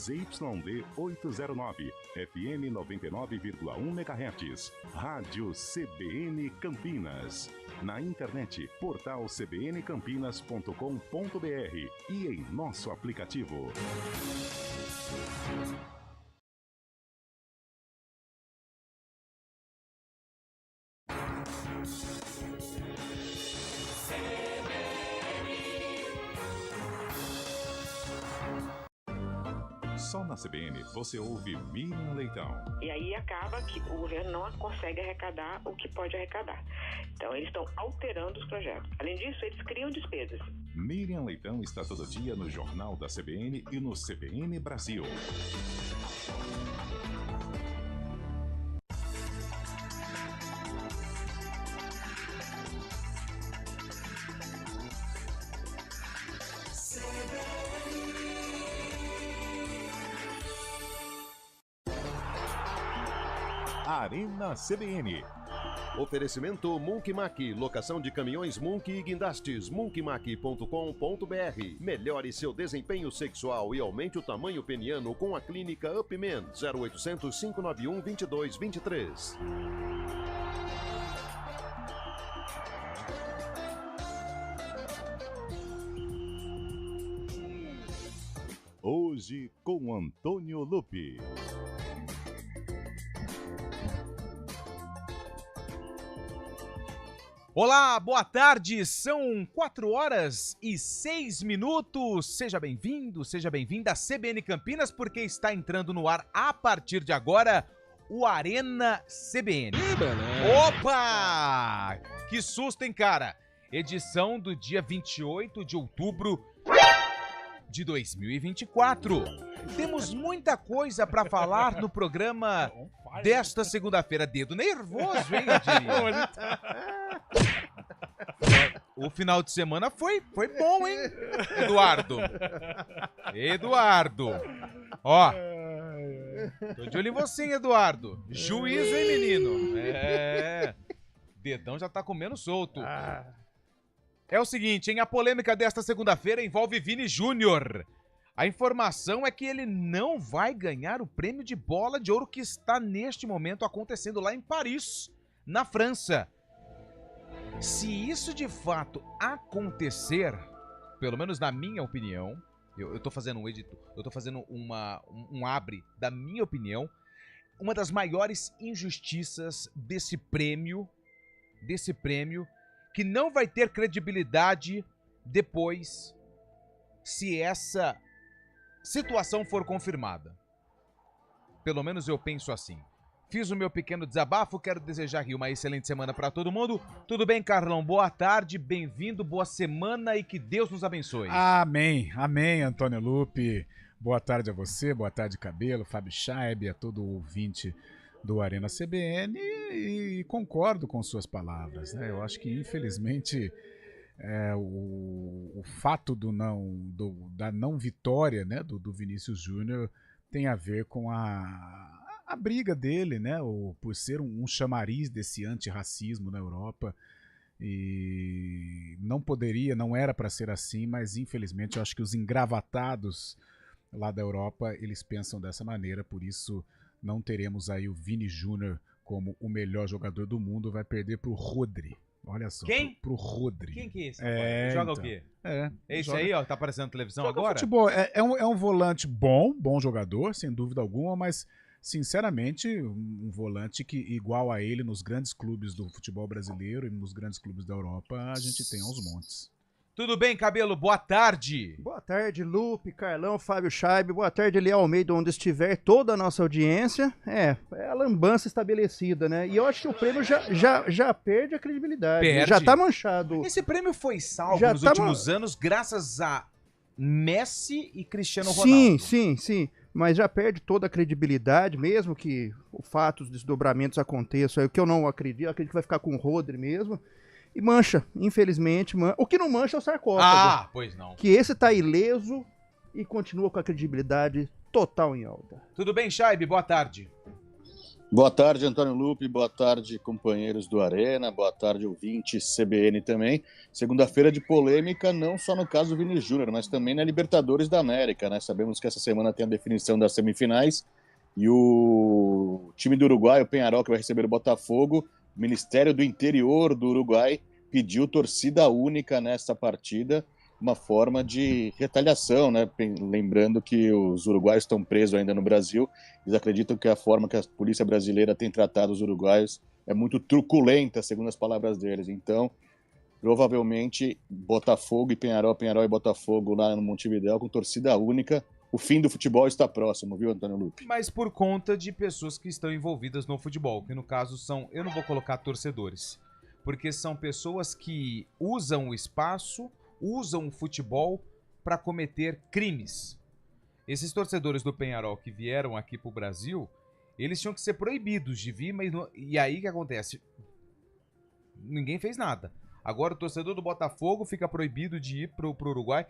ZYD 809, FM 99,1 MHz. Rádio CBN Campinas. Na internet, portal cbncampinas.com.br e em nosso aplicativo. Só na CBN você ouve Miriam Leitão. E aí acaba que o governo não consegue arrecadar o que pode arrecadar. Então eles estão alterando os projetos. Além disso, eles criam despesas. Miriam Leitão está todo dia no Jornal da CBN e no CBN Brasil. Arena CBN. Oferecimento Monkeymac, locação de caminhões Monkey e guindastes, monkeymac.com.br. Melhore seu desempenho sexual e aumente o tamanho peniano com a clínica Upman, 0800 591 2223. Hoje com Antônio Lupi. Olá, boa tarde, são 4h06. Seja bem-vindo, seja bem-vinda à CBN Campinas, porque está entrando no ar a partir de agora o Arena CBN. Opa! Que susto, hein, cara? Edição do dia 28 de outubro de 2024. Temos muita coisa para falar no programa desta segunda-feira. Dedo nervoso, hein, eu diria. O final de semana foi bom, hein, Eduardo. Ó, tô de olho em você, hein, Eduardo. Juízo, hein, menino? Dedão já tá comendo solto. É o seguinte, hein, a polêmica desta segunda-feira envolve Vini Júnior. A informação é que ele não vai ganhar o prêmio de bola de ouro que está neste momento acontecendo lá em Paris, na França. Se isso de fato acontecer, pelo menos na minha opinião, eu tô fazendo um abre da minha opinião, uma das maiores injustiças desse prêmio, que não vai ter credibilidade depois, se essa situação for confirmada. Pelo menos eu penso assim. Fiz o meu pequeno desabafo, quero desejar uma excelente semana para todo mundo. Tudo bem, Carlão? Boa tarde, bem-vindo, boa semana e que Deus nos abençoe. Amém, amém, Antônio Lupi. Boa tarde a você, boa tarde, Cabelo, Fábio Scheib, a todo ouvinte do Arena CBN e concordo com suas palavras, né? Eu acho que, infelizmente, o fato da não vitória, né, do Vinícius Júnior tem a ver com a briga dele, né, por ser um chamariz desse antirracismo na Europa, e não era para ser assim, mas infelizmente eu acho que os engravatados lá da Europa, eles pensam dessa maneira, por isso não teremos aí o Vini Júnior como o melhor jogador do mundo, vai perder pro Rodri. Olha só. Quem? Pro Rodri. Quem que é esse? Joga então o quê? É esse joga... aí, ó, tá aparecendo na televisão joga agora? Futebol. É um volante bom jogador, sem dúvida alguma, mas sinceramente, um volante que igual a ele nos grandes clubes do futebol brasileiro e nos grandes clubes da Europa, a gente tem aos montes. Tudo bem, Cabelo? Boa tarde. Boa tarde, Lupe, Carlão, Fábio Scheib. Boa tarde, Eliel Almeida, onde estiver toda a nossa audiência. É a lambança estabelecida, né? E eu acho que o prêmio já perde a credibilidade. Perde. Já tá manchado. Esse prêmio foi salvo Já nos tá últimos anos graças a Messi e Cristiano Ronaldo. Sim. Mas já perde toda a credibilidade, mesmo que o fato dos desdobramentos aconteçam. É o que eu não acredito. Eu acredito que vai ficar com o Rodri mesmo. E mancha, infelizmente. O que não mancha é o sarcófago. Ah, pois não. Que esse tá ileso e continua com a credibilidade total em alta. Tudo bem, Scheib? Boa tarde. Boa tarde, Antônio Lupe, boa tarde, companheiros do Arena, boa tarde, ouvintes, CBN também. Segunda-feira de polêmica, não só no caso do Vini Júnior, mas também na Libertadores da América, né? Sabemos que essa semana tem a definição das semifinais e o time do Uruguai, o Peñarol, que vai receber o Botafogo, o Ministério do Interior do Uruguai pediu torcida única nesta partida, uma forma de retaliação, né? Lembrando que os uruguaios estão presos ainda no Brasil, eles acreditam que a forma que a polícia brasileira tem tratado os uruguaios é muito truculenta, segundo as palavras deles. Então, provavelmente, Botafogo e Peñarol, Peñarol e Botafogo lá no Montevidéu com torcida única. O fim do futebol está próximo, viu, Antônio Lupe? Mas por conta de pessoas que estão envolvidas no futebol, que no caso são, eu não vou colocar torcedores, porque são pessoas que usam o espaço, usam o futebol para cometer crimes. Esses torcedores do Peñarol que vieram aqui pro Brasil, eles tinham que ser proibidos de vir, mas e aí o que acontece? Ninguém fez nada. Agora o torcedor do Botafogo fica proibido de ir pro Uruguai.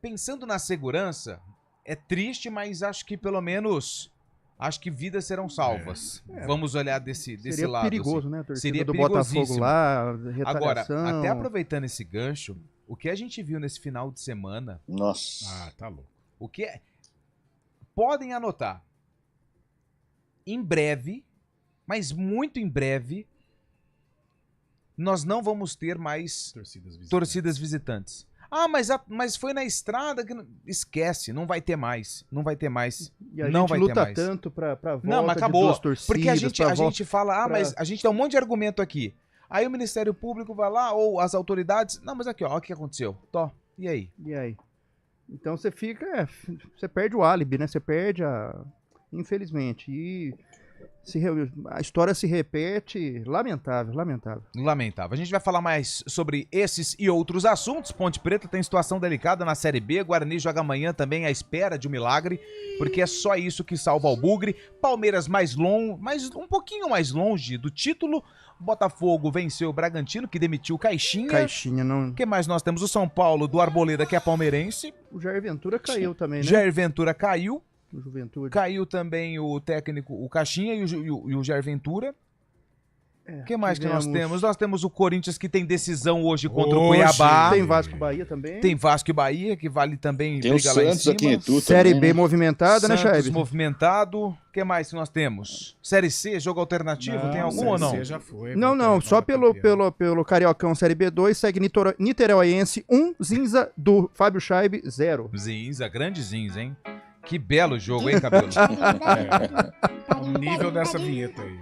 Pensando na segurança, é triste, mas acho que pelo menos... Acho que vidas serão salvas. Vamos olhar desse lado. Seria perigoso, assim. né? A torcida Seria do Botafogo lá, Agora, retaliação. até aproveitando esse gancho, o que a gente viu nesse final de semana... Nossa. Ah, tá louco. O que é... Podem anotar. Em breve, mas muito em breve, nós não vamos ter mais torcidas visitantes. Ah, mas foi na estrada que... Esquece, não vai ter mais. Não vai ter mais. E a não gente vai luta ter mais. tanto pra volta Não, mas acabou. de duas torcidas. Porque a gente fala, mas pra- a gente tem um monte de argumento aqui. Aí o Ministério Público vai lá, ou as autoridades... Não, mas aqui, ó o que aconteceu. Tó, e aí? E aí? Então você fica... você perde o álibi, né? Você perde a... Infelizmente. E a história se repete. Lamentável, lamentável. Lamentável. A gente vai falar mais sobre esses e outros assuntos. Ponte Preta tem situação delicada na Série B. Guarani joga amanhã também à espera de um milagre, porque é só isso que salva o Bugre. Palmeiras um pouquinho mais longe do título. Botafogo venceu o Bragantino, que demitiu o Caixinha. Caixinha, não... O que mais nós temos? O São Paulo do Arboleda, que é palmeirense. O Jair Ventura caiu também, né? Jair Ventura caiu. O Juventude. Caiu também o técnico, o Caixinha e o Jair Ventura. O que mais que nós temos? Nós temos o Corinthians, que tem decisão hoje contra o Cuiabá. Tem Vasco e Bahia também. Tem Vasco e Bahia, que vale também Tem o briga lá em Santos cima. aqui em Itu Série também, B né? movimentada, né, Santos Chaib? movimentado. O que mais que nós temos? Série C, jogo alternativo, tem algum ou não? Série C já foi. Não, só pelo Cariocão Série B2 segue Niteróiense 1, Zinza do Fábio Chaib 0. Zinza, grande Zinza, hein? Que belo jogo, hein, Cabelo? O nível dessa vinheta aí.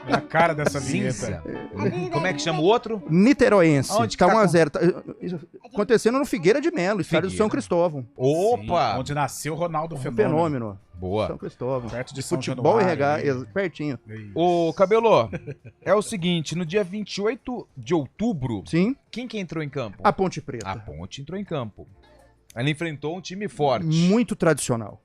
É a cara dessa Zinza. vinheta. Como é que chama o outro? Niteróiense. Aonde Tá que tá 1x0. Tá acontecendo no Figueira de Melo, estádio do Figueira. São Cristóvão. Opa! Sim, onde nasceu o Ronaldo Fenômeno. Fenômeno. Boa. São Cristóvão. Perto de São Futebol e Januário, regar, né? pertinho. Ô, Cabelô, é o seguinte, no dia 28 de outubro, Sim, quem que entrou em campo? a Ponte Preta. A Ponte entrou em campo. Ela enfrentou um time forte. Muito tradicional.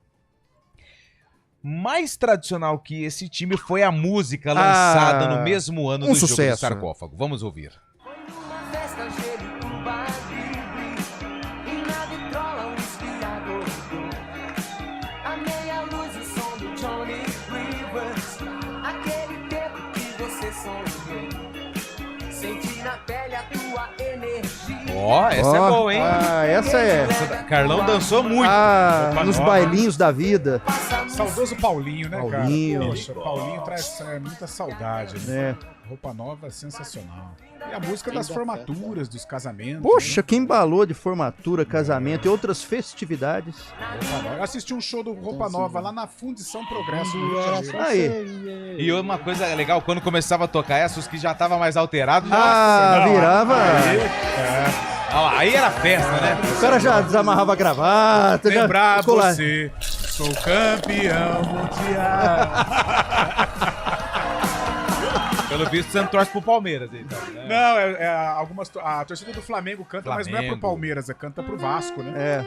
Mais tradicional que esse time foi a música lançada no mesmo ano um do jogo do sucesso. sarcófago. Vamos ouvir. Ó, essa é boa, hein? Ah, essa é. Carlão dançou muito. Ah, Roupa nos nova. bailinhos da vida. Saudoso Paulinho, né, Paulinho. cara? Poxa, Paulinho traz muita saudade, né? É. Roupa nova é sensacional. E a música das formaturas, dos casamentos. Poxa, né? que embalou de formatura, casamento e outras festividades. Roupa Nova. Eu assisti um show do Roupa Nova lá na Fundição Progresso, no Rio de Janeiro. Aí. E uma coisa legal, quando começava a tocar essa, os que já estavam mais alterados, já... Ah, não, virava. Olha lá, aí era festa, né? O cara já desamarrava a gravata. já- Lembrar escolar. você, sou campeão mundial. Pelo visto, você não torce pro Palmeiras, então, né? Não, a torcida do Flamengo canta, mas não é pro Flamengo. Palmeiras, canta pro Vasco, né? É.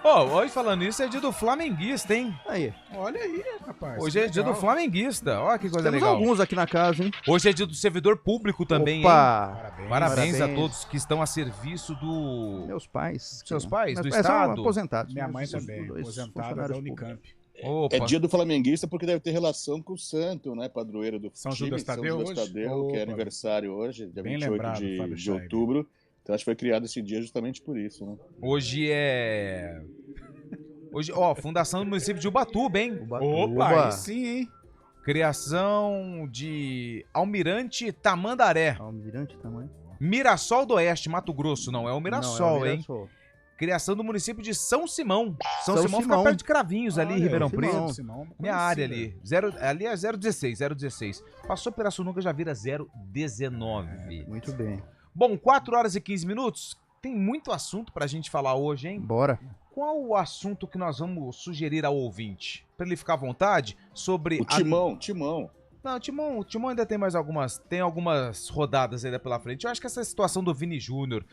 Ô, Hoje falando isso é dia do flamenguista, hein? Aí. Olha aí, rapaz. Hoje é dia do flamenguista. Olha que coisa Temos legal. alguns aqui na casa, hein? Hoje é dia do servidor público também, hein? Opa! Parabéns a todos que estão a serviço do... Meus pais. Seus pais, do São Estado? aposentados. Minha mãe também, aposentada da Unicamp. Opa. É dia do flamenguista porque deve ter relação com o santo, né? Padroeiro do São time, Judas Tadeu São Judas hoje? Tadeu, que é Opa. aniversário hoje, dia Bem 28 lembrado, de Fábio Scheiber. outubro. Então acho que foi criado esse dia justamente por isso, né? Hoje é... Hoje, fundação do município de Ubatuba, hein? Opa, aí sim, hein? Criação de Almirante Tamandaré. Almirante tamanho. Mirassol do Oeste, Mato Grosso, não é o Mirassol, Não, é o hein? Mirassol. Criação do município de São Simão. São São Simão fica Simão. perto de Cravinhos ali, Olha, Ribeirão Simão. Preto. Simão, Minha área ali. Ali é 016. Passou Pirassununga, já vira 019. Muito bem. Bom, 4 horas e 15 minutos. Tem muito assunto pra gente falar hoje, hein? Bora. Qual o assunto que nós vamos sugerir ao ouvinte? Pra ele ficar à vontade sobre... O Timão. Não, o Timão ainda tem mais algumas... Tem algumas rodadas ainda pela frente. Eu acho que essa situação do Vini Júnior...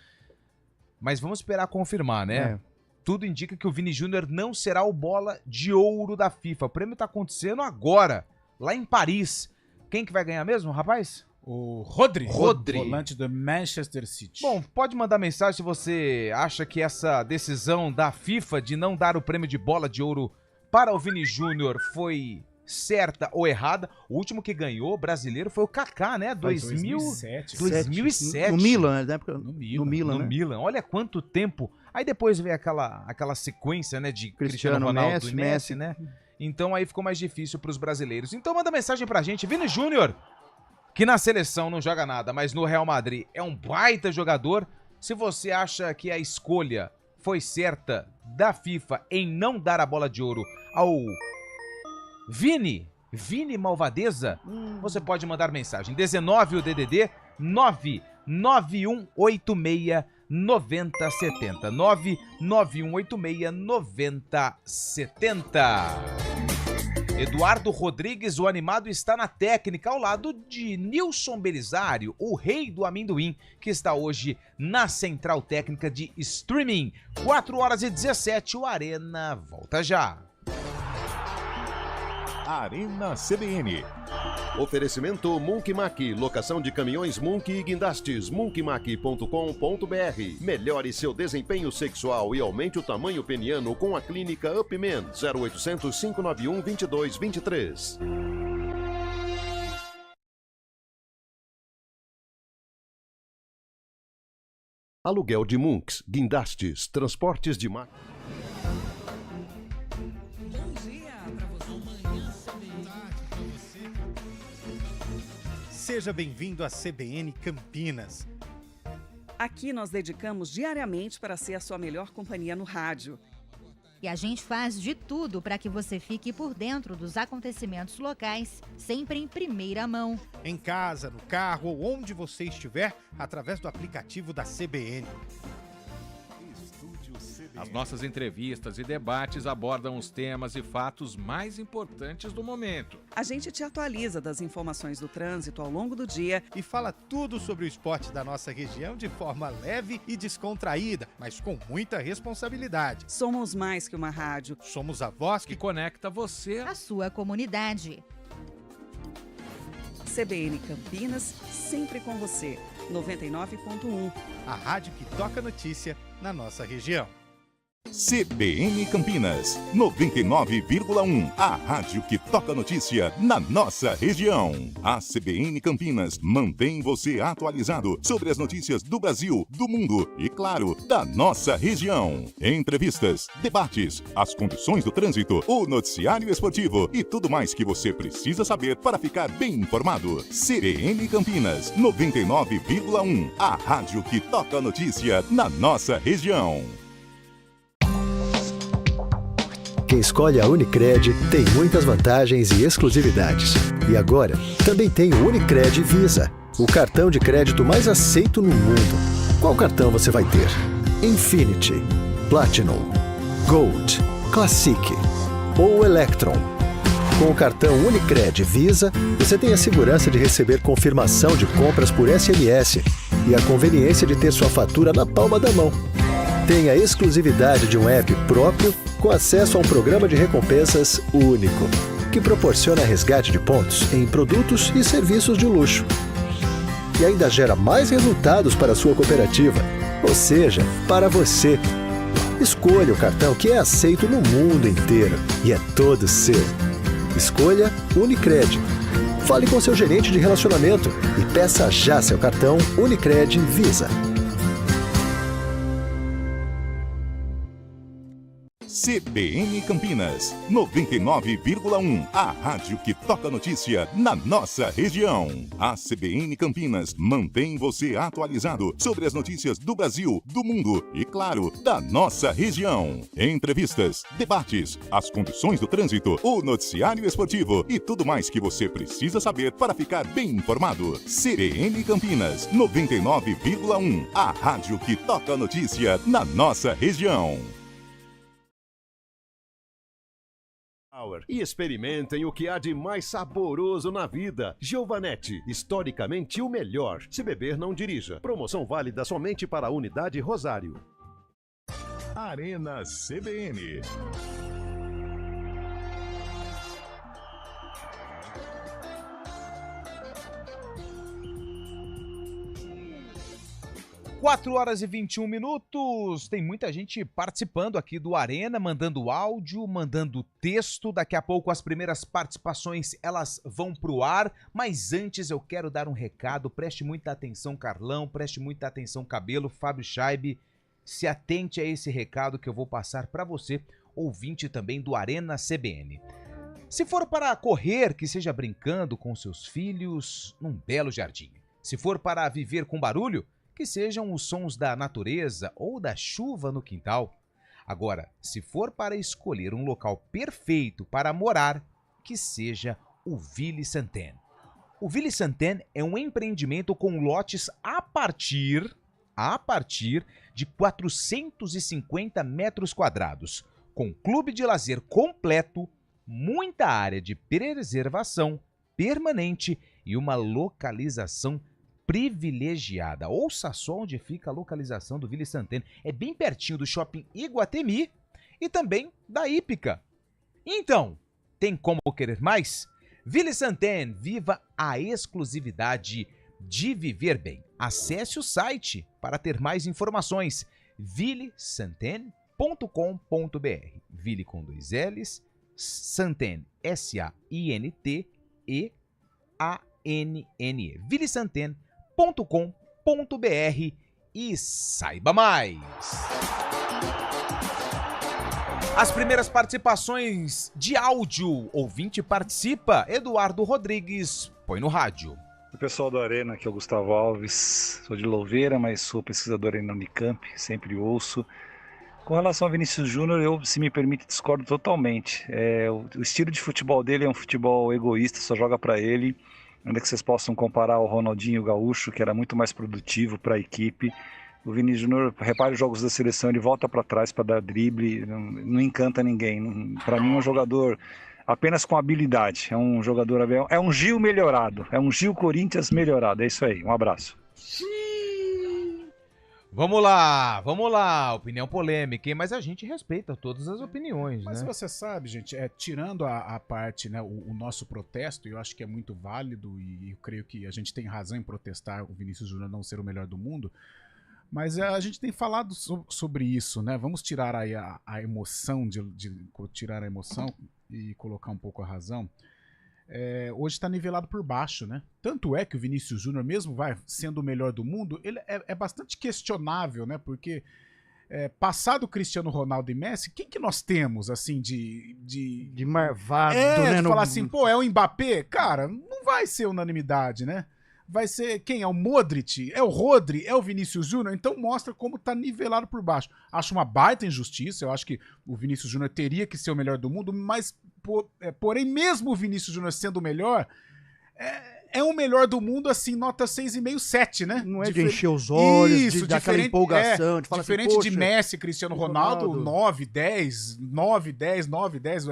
Mas vamos esperar confirmar, né? É. Tudo indica que o Vini Júnior não será o bola de ouro da FIFA. O prêmio tá acontecendo agora, lá em Paris. Quem que vai ganhar mesmo, rapaz? O Rodri. Rodri. Volante do Manchester City. Bom, pode mandar mensagem se você acha que essa decisão da FIFA de não dar o prêmio de bola de ouro para o Vini Júnior foi certa ou errada. O último que ganhou brasileiro foi o Kaká, né? 2007. No Milan, né? No Milan, Milan. Olha quanto tempo. Aí depois veio aquela sequência, né, de Cristiano Ronaldo e Messi, né? Então aí ficou mais difícil para os brasileiros. Então manda mensagem pra gente. Vini Júnior, que na seleção não joga nada, mas no Real Madrid é um baita jogador. Se você acha que a escolha foi certa da FIFA em não dar a bola de ouro ao Vini Malvadeza, você pode mandar mensagem. 19 o DDD 99186 9070. 99186 9070. Eduardo Rodrigues, o animado, está na técnica ao lado de Nilson Belisário, o rei do amendoim, que está hoje na central técnica de streaming. 4 horas e 17, o Arena volta já. Arena CBN. Oferecimento Monkeymac, locação de caminhões Munk e guindastes, monkeymac.com.br. Melhore seu desempenho sexual e aumente o tamanho peniano com a clínica Upman, 0800 591 2223. Aluguel de Munks, guindastes, transportes de máquinas. Seja bem-vindo à CBN Campinas. Aqui nós dedicamos diariamente para ser a sua melhor companhia no rádio. E a gente faz de tudo para que você fique por dentro dos acontecimentos locais, sempre em primeira mão. Em casa, no carro ou onde você estiver, através do aplicativo da CBN. As nossas entrevistas e debates abordam os temas e fatos mais importantes do momento. A gente te atualiza das informações do trânsito ao longo do dia E fala tudo sobre o esporte da nossa região de forma leve e descontraída, mas com muita responsabilidade. Somos mais que uma rádio. Somos a voz Que conecta você. A sua comunidade. CBN Campinas, sempre com você. 99.1. A rádio que toca notícia na nossa região. CBN Campinas, 99,1. A rádio que toca notícia na nossa região. A CBN Campinas mantém você atualizado sobre as notícias do Brasil, do mundo e, claro, da nossa região. Entrevistas, debates, as condições do trânsito, o noticiário esportivo e tudo mais que você precisa saber para ficar bem informado. CBN Campinas, 99,1. A rádio que toca notícia na nossa região. Quem escolhe a Unicred tem muitas vantagens e exclusividades. E agora, também tem o Unicred Visa, o cartão de crédito mais aceito no mundo. Qual cartão você vai ter? Infinity, Platinum, Gold, Classic ou Electron? Com o cartão Unicred Visa, você tem a segurança de receber confirmação de compras por SMS e a conveniência de ter sua fatura na palma da mão. Tenha exclusividade de um app próprio com acesso a um programa de recompensas único, que proporciona resgate de pontos em produtos e serviços de luxo. E ainda gera mais resultados para a sua cooperativa, ou seja, para você. Escolha o cartão que é aceito no mundo inteiro e é todo seu. Escolha Unicred. Fale com seu gerente de relacionamento e peça já seu cartão Unicred Visa. CBN Campinas, 99,1. A rádio que toca notícia na nossa região. A CBN Campinas mantém você atualizado sobre as notícias do Brasil, do mundo e, claro, da nossa região. Entrevistas, debates, as condições do trânsito, o noticiário esportivo e tudo mais que você precisa saber para ficar bem informado. CBN Campinas, 99,1. A rádio que toca notícia na nossa região. E experimentem o que há de mais saboroso na vida. Giovanetti, historicamente o melhor. Se beber, não dirija. Promoção válida somente para a unidade Rosário. Arena CBN. Quatro horas e 21 minutos. Tem muita gente participando aqui do Arena, mandando áudio, mandando texto. Daqui a pouco as primeiras participações elas vão pro ar. Mas antes eu quero dar um recado. Preste muita atenção, Carlão. Preste muita atenção, Cabelo, Fábio Scheibe. Se atente a esse recado que eu vou passar para você, ouvinte também do Arena CBN. Se for para correr, que seja brincando com seus filhos num belo jardim. Se for para viver com barulho, que sejam os sons da natureza ou da chuva no quintal. Agora, se for para escolher um local perfeito para morar, que seja o Ville Santen. O Ville Santen é um empreendimento com lotes a partir de 450 metros quadrados, com clube de lazer completo, muita área de preservação permanente e uma localização privilegiada. Ouça só onde fica a localização do Ville Santen. É bem pertinho do Shopping Iguatemi e também da Hípica. Então, tem como querer mais? Ville Santen, viva a exclusividade de viver bem. Acesse o site para ter mais informações. villesanten.com.br. Ville com 2 L's, Santen, S-A-I-N-T-E-A-N-N-E. villesanten.com.br e saiba mais. As primeiras participações de áudio. Ouvinte participa. Eduardo Rodrigues, põe no rádio. O pessoal do Arena, aqui é o Gustavo Alves. Sou de Louveira, mas sou pesquisador aí na Unicamp, sempre ouço. Com relação a Vinícius Júnior, eu, se me permite, discordo totalmente. O estilo de futebol dele é um futebol egoísta, só joga para ele. Ainda que vocês possam comparar ao Ronaldinho Gaúcho, que era muito mais produtivo para a equipe. O Vini Júnior, repare os jogos da seleção, ele volta para trás para dar drible, não encanta ninguém. Para mim é um jogador apenas com habilidade, é um jogador, é um Gil melhorado, é um Gil Corinthians melhorado, é isso aí, um abraço. Vamos lá, opinião polêmica, hein? Mas a gente respeita todas as opiniões, Mas né? você sabe, gente, tirando a parte, né, o nosso protesto, eu acho que é muito válido e eu creio que a gente tem razão em protestar o Vinícius Júnior não ser o melhor do mundo, mas a gente tem falado sobre isso, né? Vamos tirar aí a emoção, tirar a emoção e colocar um pouco a razão. Hoje está nivelado por baixo, né? Tanto é que o Vinícius Júnior, mesmo sendo o melhor do mundo, ele é bastante questionável, né? Porque passado Cristiano Ronaldo e Messi, quem que nós temos, assim, de marvado, né? De falar assim, pô, é o Mbappé? Cara, não vai ser unanimidade, né? Vai ser quem? É o Modric? É o Rodri? É o Vinícius Júnior? Então mostra como tá nivelado por baixo. Acho uma baita injustiça, eu acho que o Vinícius Júnior teria que ser o melhor do mundo, mas porém mesmo o Vinícius Júnior sendo o melhor, é o melhor do mundo, assim, nota 6,5, 7, né? Não é de encher os olhos, isso, de dar aquela empolgação, de falar diferente assim, de poxa, Messi, Cristiano Ronaldo, 9, 10, 9, 10, 9, 10,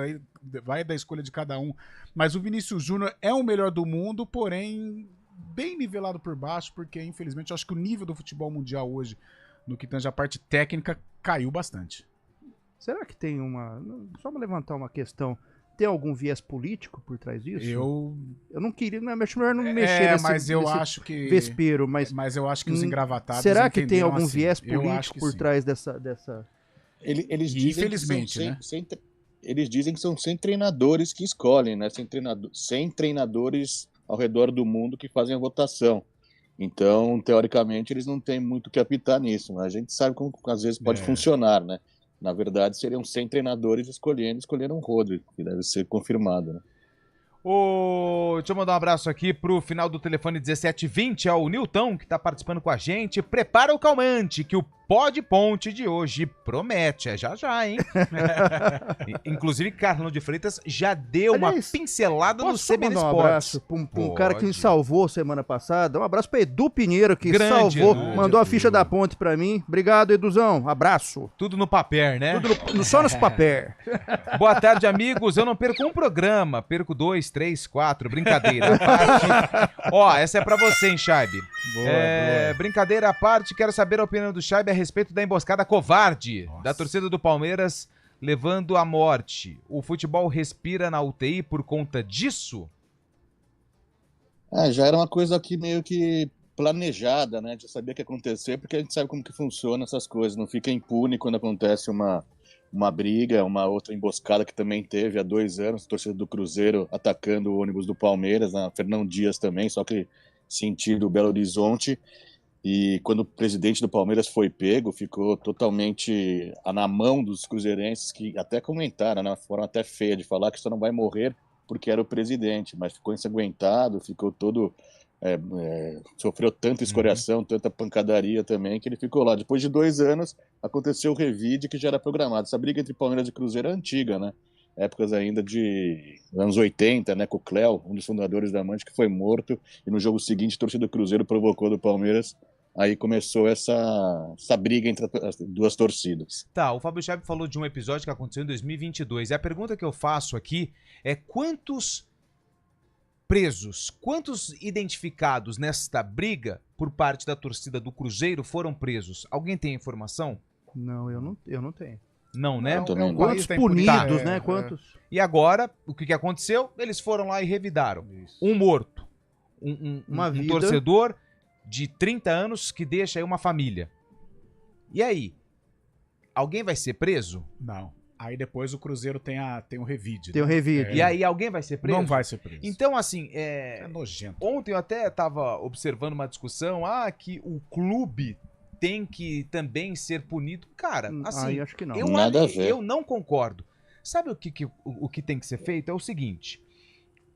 vai da escolha de cada um. Mas o Vinícius Júnior é o melhor do mundo, porém bem nivelado por baixo, porque infelizmente eu acho que o nível do futebol mundial hoje no que tange a parte técnica, caiu bastante. Será que tem só para levantar uma questão, tem algum viés político por trás disso? Eu não queria, melhor não mexer nesse acho que vespeiro, mas eu acho que os engravatados será que tem algum assim. viés político por trás dessa... Eles dizem infelizmente, que né? Eles dizem que são 100 treinadores que escolhem, né? 100 treinadores ao redor do mundo que fazem a votação. Então, teoricamente, eles não têm muito o que apitar nisso, mas a gente sabe como às vezes pode funcionar, né? Na verdade, seriam 100 treinadores escolheram o Rodri, que deve ser confirmado, né? Deixa eu mandar um abraço aqui pro final do telefone 1720, é o Nilton, que tá participando com a gente. Prepara o calmante, que o pó de ponte de hoje promete. É já, hein? Inclusive, Carlão de Freitas já deu uma pincelada no CBN Sports. Um abraço pra um cara que me salvou semana passada. Um abraço pra Edu Pinheiro, que salvou, mandou a ficha da ponte pra mim. Obrigado, Eduzão. Abraço. Tudo no papel, né? Só nos papéis. Boa tarde, amigos. Eu não perco um programa. Perco 2, 3, 4. Brincadeira à parte. Essa é pra você, hein, Chaibe? Boa. Brincadeira à parte, quero saber a opinião do Chaibe a respeito da emboscada covarde da torcida do Palmeiras levando à morte. O futebol respira na UTI por conta disso? Já era uma coisa aqui meio que planejada, né? Já sabia que ia acontecer, porque a gente sabe como que funciona essas coisas. Não fica impune quando acontece uma briga, uma outra emboscada que também teve há 2 anos, a torcida do Cruzeiro atacando o ônibus do Palmeiras, na Fernão Dias também, só que sentido Belo Horizonte. E quando o presidente do Palmeiras foi pego, ficou totalmente na mão dos cruzeirenses, que até comentaram, né, uma forma até feia de falar que só não vai morrer porque era o presidente, mas ficou ensanguentado, ficou todo... sofreu tanta escoriação, tanta pancadaria também, que ele ficou lá. Depois de 2 anos, aconteceu o revide que já era programado. Essa briga entre Palmeiras e Cruzeiro é antiga, né? Épocas ainda de anos 80, né? Com o Cléo, um dos fundadores da Mancha, que foi morto, e no jogo seguinte a torcida do Cruzeiro provocou do Palmeiras. Aí começou essa briga entre as duas torcidas. Tá, o Fábio Chaibe falou de um episódio que aconteceu em 2022. E a pergunta que eu faço aqui é quantos presos, quantos identificados nesta briga por parte da torcida do Cruzeiro foram presos? Alguém tem informação? Não, eu não tenho. Não, né? Quantos punidos, né? Quantos? E agora, o que aconteceu? Eles foram lá e revidaram. Um morto. Um torcedor de 30 anos que deixa aí uma família. E aí? Alguém vai ser preso? Não. Aí depois o Cruzeiro tem o revide. Tem o revide. E aí alguém vai ser preso? Não vai ser preso. Então, assim, é nojento. Ontem eu até estava observando uma discussão, que o clube tem que também ser punido. Cara, assim, acho que não. Nada a ver. Eu não concordo. Sabe o que tem que ser feito? É o seguinte,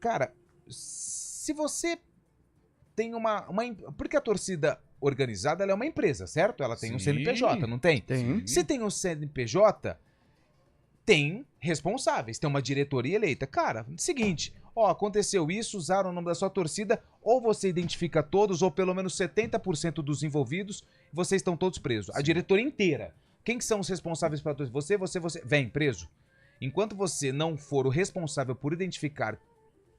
cara, se você tem porque a torcida organizada ela é uma empresa, certo? Ela tem um CNPJ, não tem? Tem. Se tem um CNPJ, tem responsáveis, tem uma diretoria eleita. Cara, seguinte, aconteceu isso, usaram o nome da sua torcida, ou você identifica todos, ou pelo menos 70% dos envolvidos, vocês estão todos presos. A diretoria inteira. Quem que são os responsáveis pela torcida? Você. Vem, preso. Enquanto você não for o responsável por identificar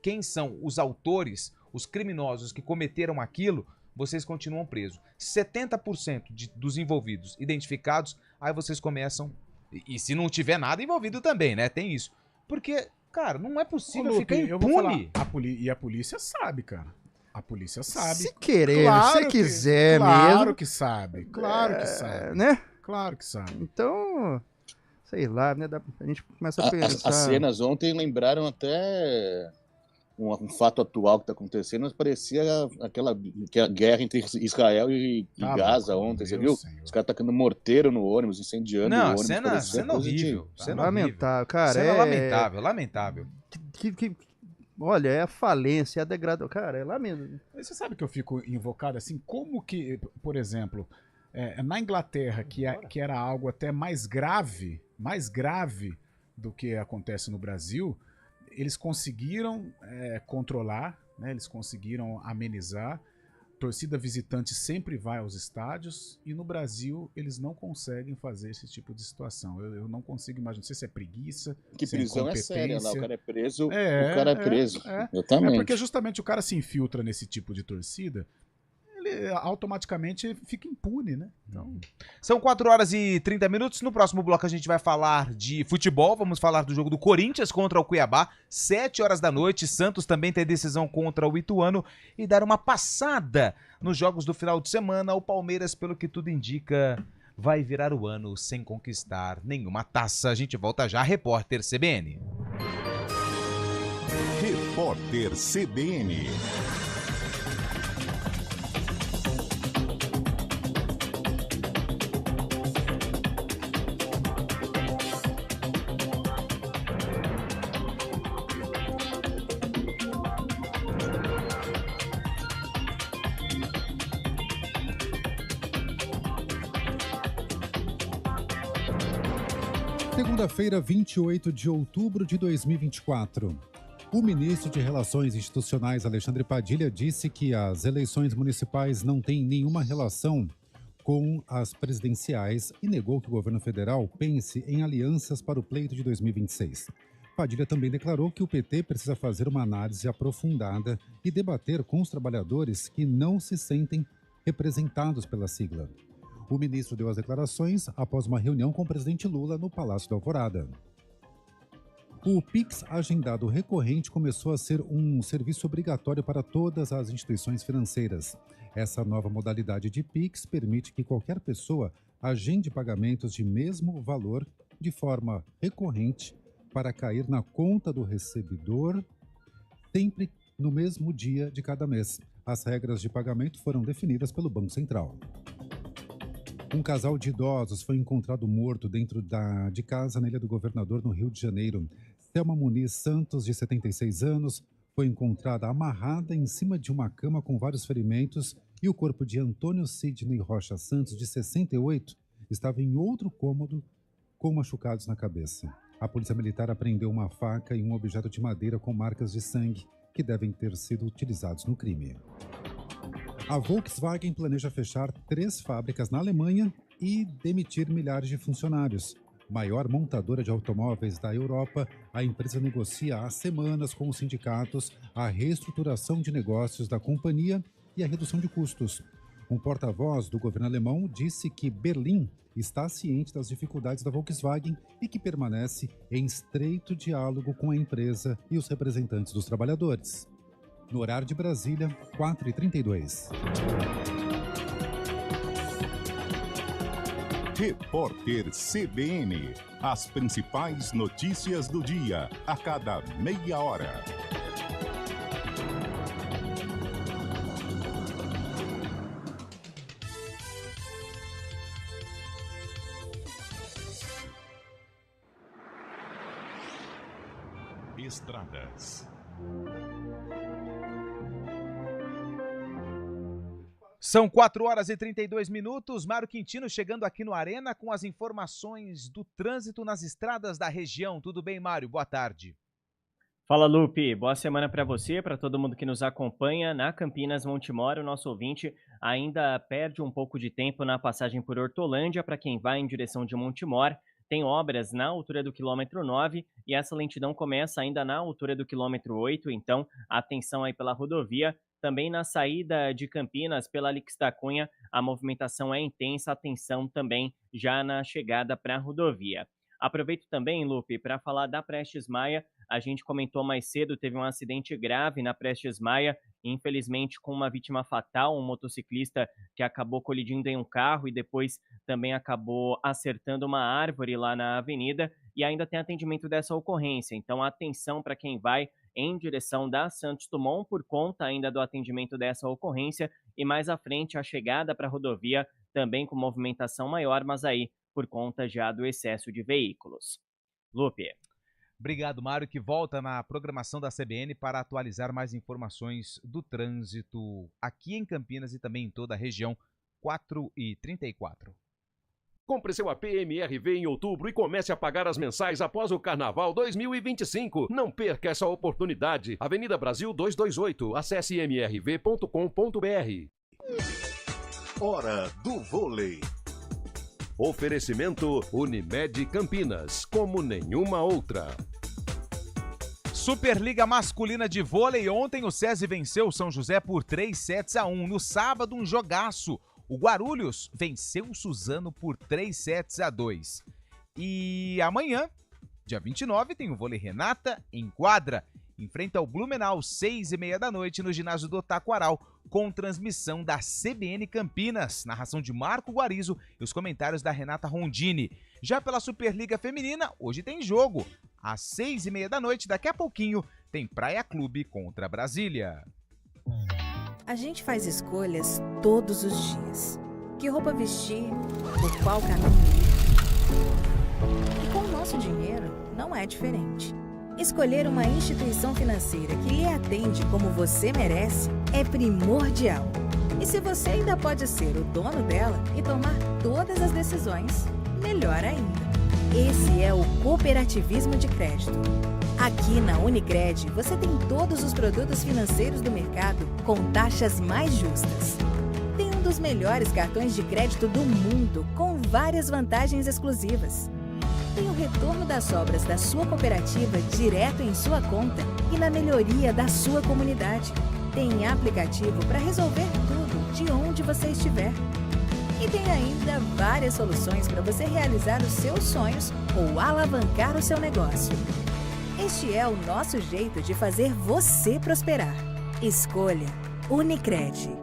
quem são os autores, os criminosos que cometeram aquilo, vocês continuam presos. 70% dos envolvidos identificados, aí vocês começam... E se não tiver nada envolvido também, né? Tem isso. Porque, cara, não é possível ficar impune. Eu vou falar, a polícia sabe, cara. A polícia sabe. Se querer, se quiser mesmo. Claro que sabe. Claro que sabe. Né? Claro que sabe. Então, sei lá, né? A gente começa a pensar... As cenas ontem lembraram até... Um fato atual que está acontecendo, mas parecia aquela guerra entre Israel e Gaza ontem, você viu? Senhor. Os caras tacando morteiro no ônibus, incendiando o ônibus. Cena horrível. Cena lamentável, cara. Cena lamentável. Olha, é a falência, é a degradação. Cara, é lamentável. Você sabe que eu fico invocado assim? Como que, por exemplo, na Inglaterra, que era algo até mais grave do que acontece no Brasil, eles conseguiram controlar, né? Eles conseguiram amenizar. Torcida visitante sempre vai aos estádios e no Brasil eles não conseguem fazer esse tipo de situação. Eu não consigo imaginar. Não sei se é preguiça, que se prisão é séria lá. O cara é preso, o cara é preso. É porque justamente o cara se infiltra nesse tipo de torcida. automaticamente fica impune, né? Então... São 4 horas e 30 minutos. No próximo bloco a gente vai falar de futebol. Vamos falar do jogo do Corinthians contra o Cuiabá. 7 horas da noite. Santos também tem decisão contra o Ituano. E dar uma passada nos jogos do final de semana. O Palmeiras, pelo que tudo indica, vai virar o ano sem conquistar nenhuma taça. A gente volta já. Repórter CBN. Repórter CBN. Segunda-feira, 28 de outubro de 2024. O ministro de Relações Institucionais, Alexandre Padilha, disse que as eleições municipais não têm nenhuma relação com as presidenciais e negou que o governo federal pense em alianças para o pleito de 2026. Padilha também declarou que o PT precisa fazer uma análise aprofundada e debater com os trabalhadores que não se sentem representados pela sigla. O ministro deu as declarações após uma reunião com o presidente Lula no Palácio da Alvorada. O Pix agendado recorrente começou a ser um serviço obrigatório para todas as instituições financeiras. Essa nova modalidade de Pix permite que qualquer pessoa agende pagamentos de mesmo valor de forma recorrente para cair na conta do recebedor sempre no mesmo dia de cada mês. As regras de pagamento foram definidas pelo Banco Central. Um casal de idosos foi encontrado morto dentro de casa na Ilha do Governador, no Rio de Janeiro. Selma Muniz Santos, de 76 anos, foi encontrada amarrada em cima de uma cama com vários ferimentos e o corpo de Antônio Sidney Rocha Santos, de 68, estava em outro cômodo com machucados na cabeça. A Polícia Militar apreendeu uma faca e um objeto de madeira com marcas de sangue que devem ter sido utilizados no crime. A Volkswagen planeja fechar 3 fábricas na Alemanha e demitir milhares de funcionários. Maior montadora de automóveis da Europa, a empresa negocia há semanas com os sindicatos a reestruturação de negócios da companhia e a redução de custos. Um porta-voz do governo alemão disse que Berlim está ciente das dificuldades da Volkswagen e que permanece em estreito diálogo com a empresa e os representantes dos trabalhadores. No horário de Brasília, 4h32. Repórter CBN. As principais notícias do dia, a cada meia hora. Estradas. São 4 horas e 32 minutos. Mário Quintino chegando aqui no Arena com as informações do trânsito nas estradas da região. Tudo bem, Mário? Boa tarde. Fala, Lupe. Boa semana para você, para todo mundo que nos acompanha. Na Campinas Montemor, o nosso ouvinte ainda perde um pouco de tempo na passagem por Hortolândia para quem vai em direção de Montemor. Tem obras na altura do quilômetro 9 e essa lentidão começa ainda na altura do quilômetro 8, então atenção aí pela rodovia. Também na saída de Campinas, pela Alix da Cunha, a movimentação é intensa, atenção também já na chegada para a rodovia. Aproveito também, Lupe, para falar da Prestes Maia. A gente comentou mais cedo, teve um acidente grave na Prestes Maia, infelizmente com uma vítima fatal, um motociclista que acabou colidindo em um carro e depois também acabou acertando uma árvore lá na avenida, e ainda tem atendimento dessa ocorrência. Então, atenção para quem vai em direção da Santos Dumont por conta ainda do atendimento dessa ocorrência, e mais à frente a chegada para a rodovia também com movimentação maior, mas aí por conta já do excesso de veículos. Lupe. Obrigado, Mário, que volta na programação da CBN para atualizar mais informações do trânsito aqui em Campinas e também em toda a região. 4h34. Compre seu AP MRV em outubro e comece a pagar as mensais após o Carnaval 2025. Não perca essa oportunidade. Avenida Brasil 228. Acesse mrv.com.br. Hora do vôlei. Oferecimento Unimed Campinas, como nenhuma outra. Superliga Masculina de Vôlei, ontem o SESI venceu o São José por 3-1. No sábado, um jogaço. O Guarulhos venceu o Suzano por 3-2. E amanhã, dia 29, tem o Vôlei Renata em quadra. Enfrenta o Blumenau, 6h30 no ginásio do Taquaral, com transmissão da CBN Campinas, narração de Marco Guarizo e os comentários da Renata Rondini. Já pela Superliga Feminina, hoje tem jogo. Às 6h30, daqui a pouquinho, tem Praia Clube contra Brasília. A gente faz escolhas todos os dias. Que roupa vestir, por qual caminho ir. E com o nosso dinheiro, não é diferente. Escolher uma instituição financeira que lhe atende como você merece é primordial. E se você ainda pode ser o dono dela e tomar todas as decisões, melhor ainda. Esse é o cooperativismo de crédito. Aqui na Unicred, você tem todos os produtos financeiros do mercado com taxas mais justas. Tem um dos melhores cartões de crédito do mundo, com várias vantagens exclusivas. Tem o retorno das sobras da sua cooperativa direto em sua conta e na melhoria da sua comunidade. Tem aplicativo para resolver tudo de onde você estiver. E tem ainda várias soluções para você realizar os seus sonhos ou alavancar o seu negócio. Este é o nosso jeito de fazer você prosperar. Escolha Unicred.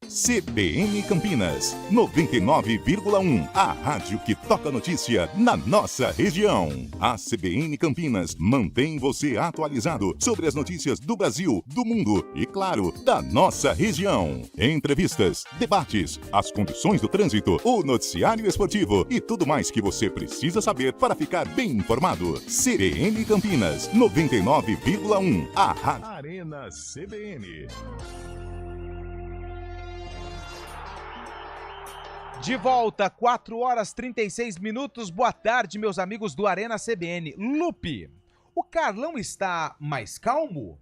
CBN Campinas, 99,1. A rádio que toca notícia na nossa região. A CBN Campinas mantém você atualizado sobre as notícias do Brasil, do mundo e, claro, da nossa região. Entrevistas, debates, as condições do trânsito, o noticiário esportivo e tudo mais que você precisa saber para ficar bem informado. CBN Campinas, 99,1. A rádio. Arena CBN. De volta, 4h36. Boa tarde, meus amigos do Arena CBN. Lupe, o Carlão está mais calmo?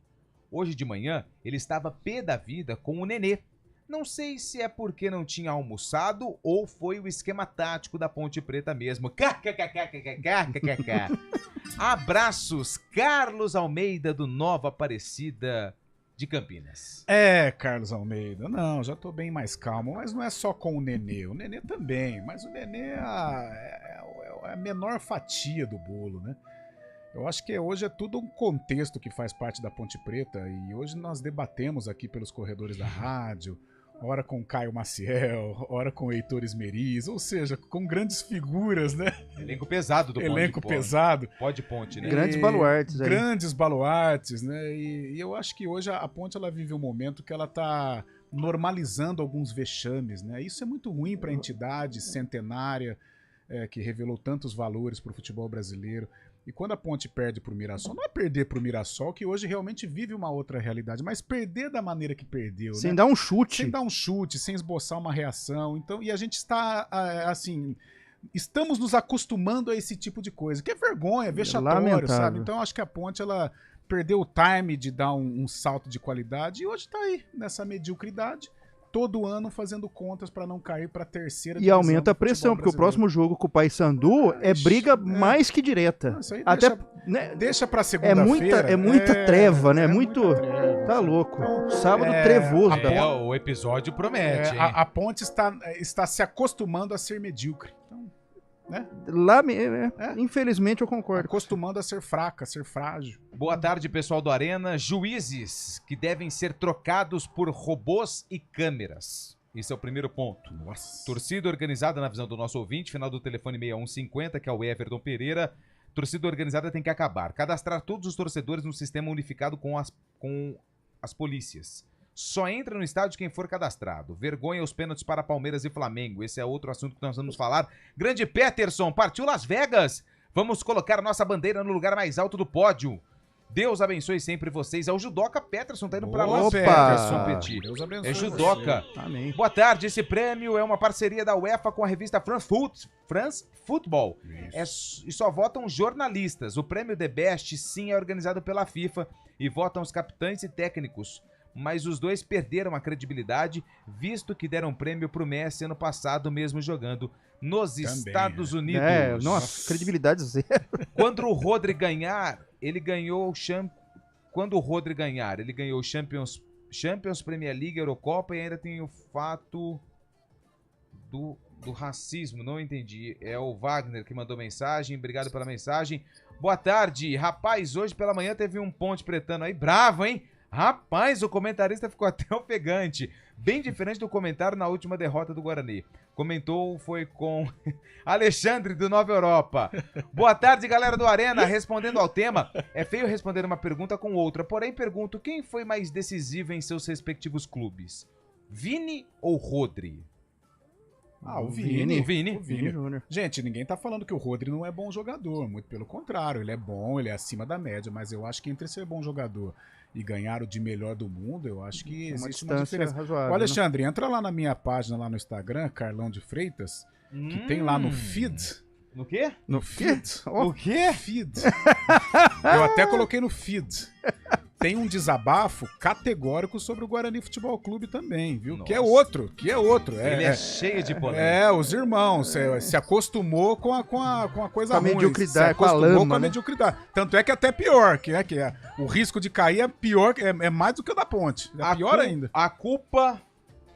Hoje de manhã, ele estava pé da vida com o Nenê. Não sei se é porque não tinha almoçado ou foi o esquema tático da Ponte Preta mesmo. Abraços, Carlos Almeida, do Nova Aparecida de Campinas. Carlos Almeida, não, já tô bem mais calmo, mas não é só com o Nenê também, mas o Nenê é a menor fatia do bolo, né? Eu acho que hoje é tudo um contexto que faz parte da Ponte Preta e hoje nós debatemos aqui pelos corredores da rádio, ora com Caio Maciel, ora com Heitor Esmeriz, ou seja, com grandes figuras, né? Elenco pesado do Elenco pesado. Ponte, né? Grandes baluartes aí. Grandes baluartes, né? E eu acho que hoje a Ponte ela vive um momento que ela tá normalizando alguns vexames, né? Isso é muito ruim para a entidade centenária que revelou tantos valores para o futebol brasileiro. E quando a Ponte perde pro Mirassol, não é perder pro Mirassol, que hoje realmente vive uma outra realidade, mas perder da maneira que perdeu, sem né? dar um chute. Sem dar um chute, sem esboçar uma reação. Então, e a gente está, assim, estamos nos acostumando a esse tipo de coisa, que é vergonha, é vexatório, lamentável, sabe? Então, acho que a Ponte, ela perdeu o time de dar um salto de qualidade e hoje tá aí, nessa mediocridade. Todo ano fazendo contas para não cair para a terceira divisão. E aumenta a pressão, porque o próximo jogo com o Paysandu é briga mais que direta. Isso aí até deixa para segunda-feira. É muita treva, né? Tá louco. Sábado trevoso. O episódio promete. A Ponte está se acostumando a ser medíocre. Então, né? Infelizmente eu concordo. Acostumando a ser fraca, a ser frágil. Boa tarde, pessoal do Arena. Juízes que devem ser trocados por robôs e câmeras. Esse é o primeiro ponto. Nossa. Torcida organizada na visão do nosso ouvinte, final do telefone 6150, que é o Everton Pereira. Torcida organizada tem que acabar. Cadastrar todos os torcedores no sistema unificado com as polícias. Só entra no estádio quem for cadastrado. Vergonha os pênaltis para Palmeiras e Flamengo. Esse é outro assunto que nós vamos falar. Grande Peterson, partiu Las Vegas. Vamos colocar nossa bandeira no lugar mais alto do pódio. Deus abençoe sempre vocês. É o Judoca Peterson, tá indo para Las Vegas, Petit. Deus abençoe. É Judoca. Amém. Boa tarde, esse prêmio é uma parceria da UEFA com a revista France Football. E só votam jornalistas. O prêmio The Best, sim, é organizado pela FIFA e votam os capitães e técnicos. mas os dois perderam a credibilidade, visto que deram prêmio pro Messi ano passado, mesmo jogando nos Estados Unidos. Nossa, credibilidade zero. Quando o Rodri ganhar, ele ganhou Champions, Premier League, Eurocopa, e ainda tem o fato do racismo, não entendi. É o Wagner que mandou mensagem, obrigado pela mensagem. Boa tarde, rapaz, hoje pela manhã teve um Ponte Pretano aí, bravo, hein? Rapaz, o comentarista ficou até ofegante, bem diferente do comentário na última derrota do Guarani. Comentou, foi com Alexandre do Nova Europa. Boa tarde, galera do Arena, respondendo ao tema, é feio responder uma pergunta com outra, porém pergunto, quem foi mais decisivo em seus respectivos clubes? Vini ou Rodri? O Vini. O Vini Júnior. Gente, ninguém tá falando que o Rodri não é bom jogador, muito pelo contrário, ele é bom, ele é acima da média, mas eu acho que entre ser bom jogador e ganhar o de melhor do mundo, eu acho que existe uma diferença. Razoável, o Alexandre, entra lá na minha página lá no Instagram, Carlão de Freitas, que tem lá no feed. No quê? No feed. O quê? Feed. Eu até coloquei no feed. Tem um desabafo categórico sobre o Guarani Futebol Clube também, viu? Nossa. Que é outro. Ele é cheio de polêmica. Os irmãos se acostumou com a coisa com a ruim. mediocridade, se acostumou com a lama, com a né? mediocridade. Tanto é que é até pior, o risco de cair é pior, é mais do que o da Ponte. É pior ainda. A culpa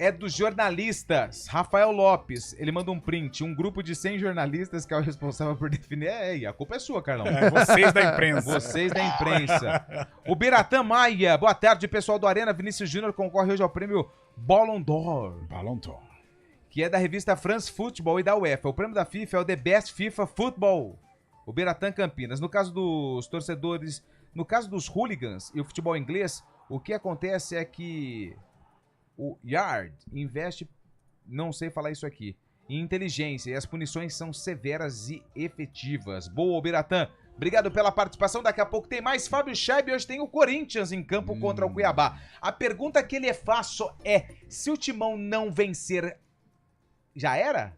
é dos jornalistas. Rafael Lopes, ele manda um print. Um grupo de 100 jornalistas que é o responsável por definir. A culpa é sua, Carlão. Vocês da imprensa. Vocês da imprensa. O Biratã Maia, boa tarde, pessoal do Arena. Vinícius Júnior concorre hoje ao prêmio Ballon d'Or, que é da revista France Football e da UEFA. O prêmio da FIFA é o The Best FIFA Football. O Biratã Campinas. No caso dos torcedores, no caso dos hooligans e o futebol inglês, o que acontece é que o Yard investe, não sei falar isso aqui, em inteligência, e as punições são severas e efetivas. Boa, Biratã. Obrigado pela participação. Daqui a pouco tem mais. Fábio Scheib, hoje tem o Corinthians em campo contra o Cuiabá. A pergunta que lhe faço é, se o Timão não vencer, já era?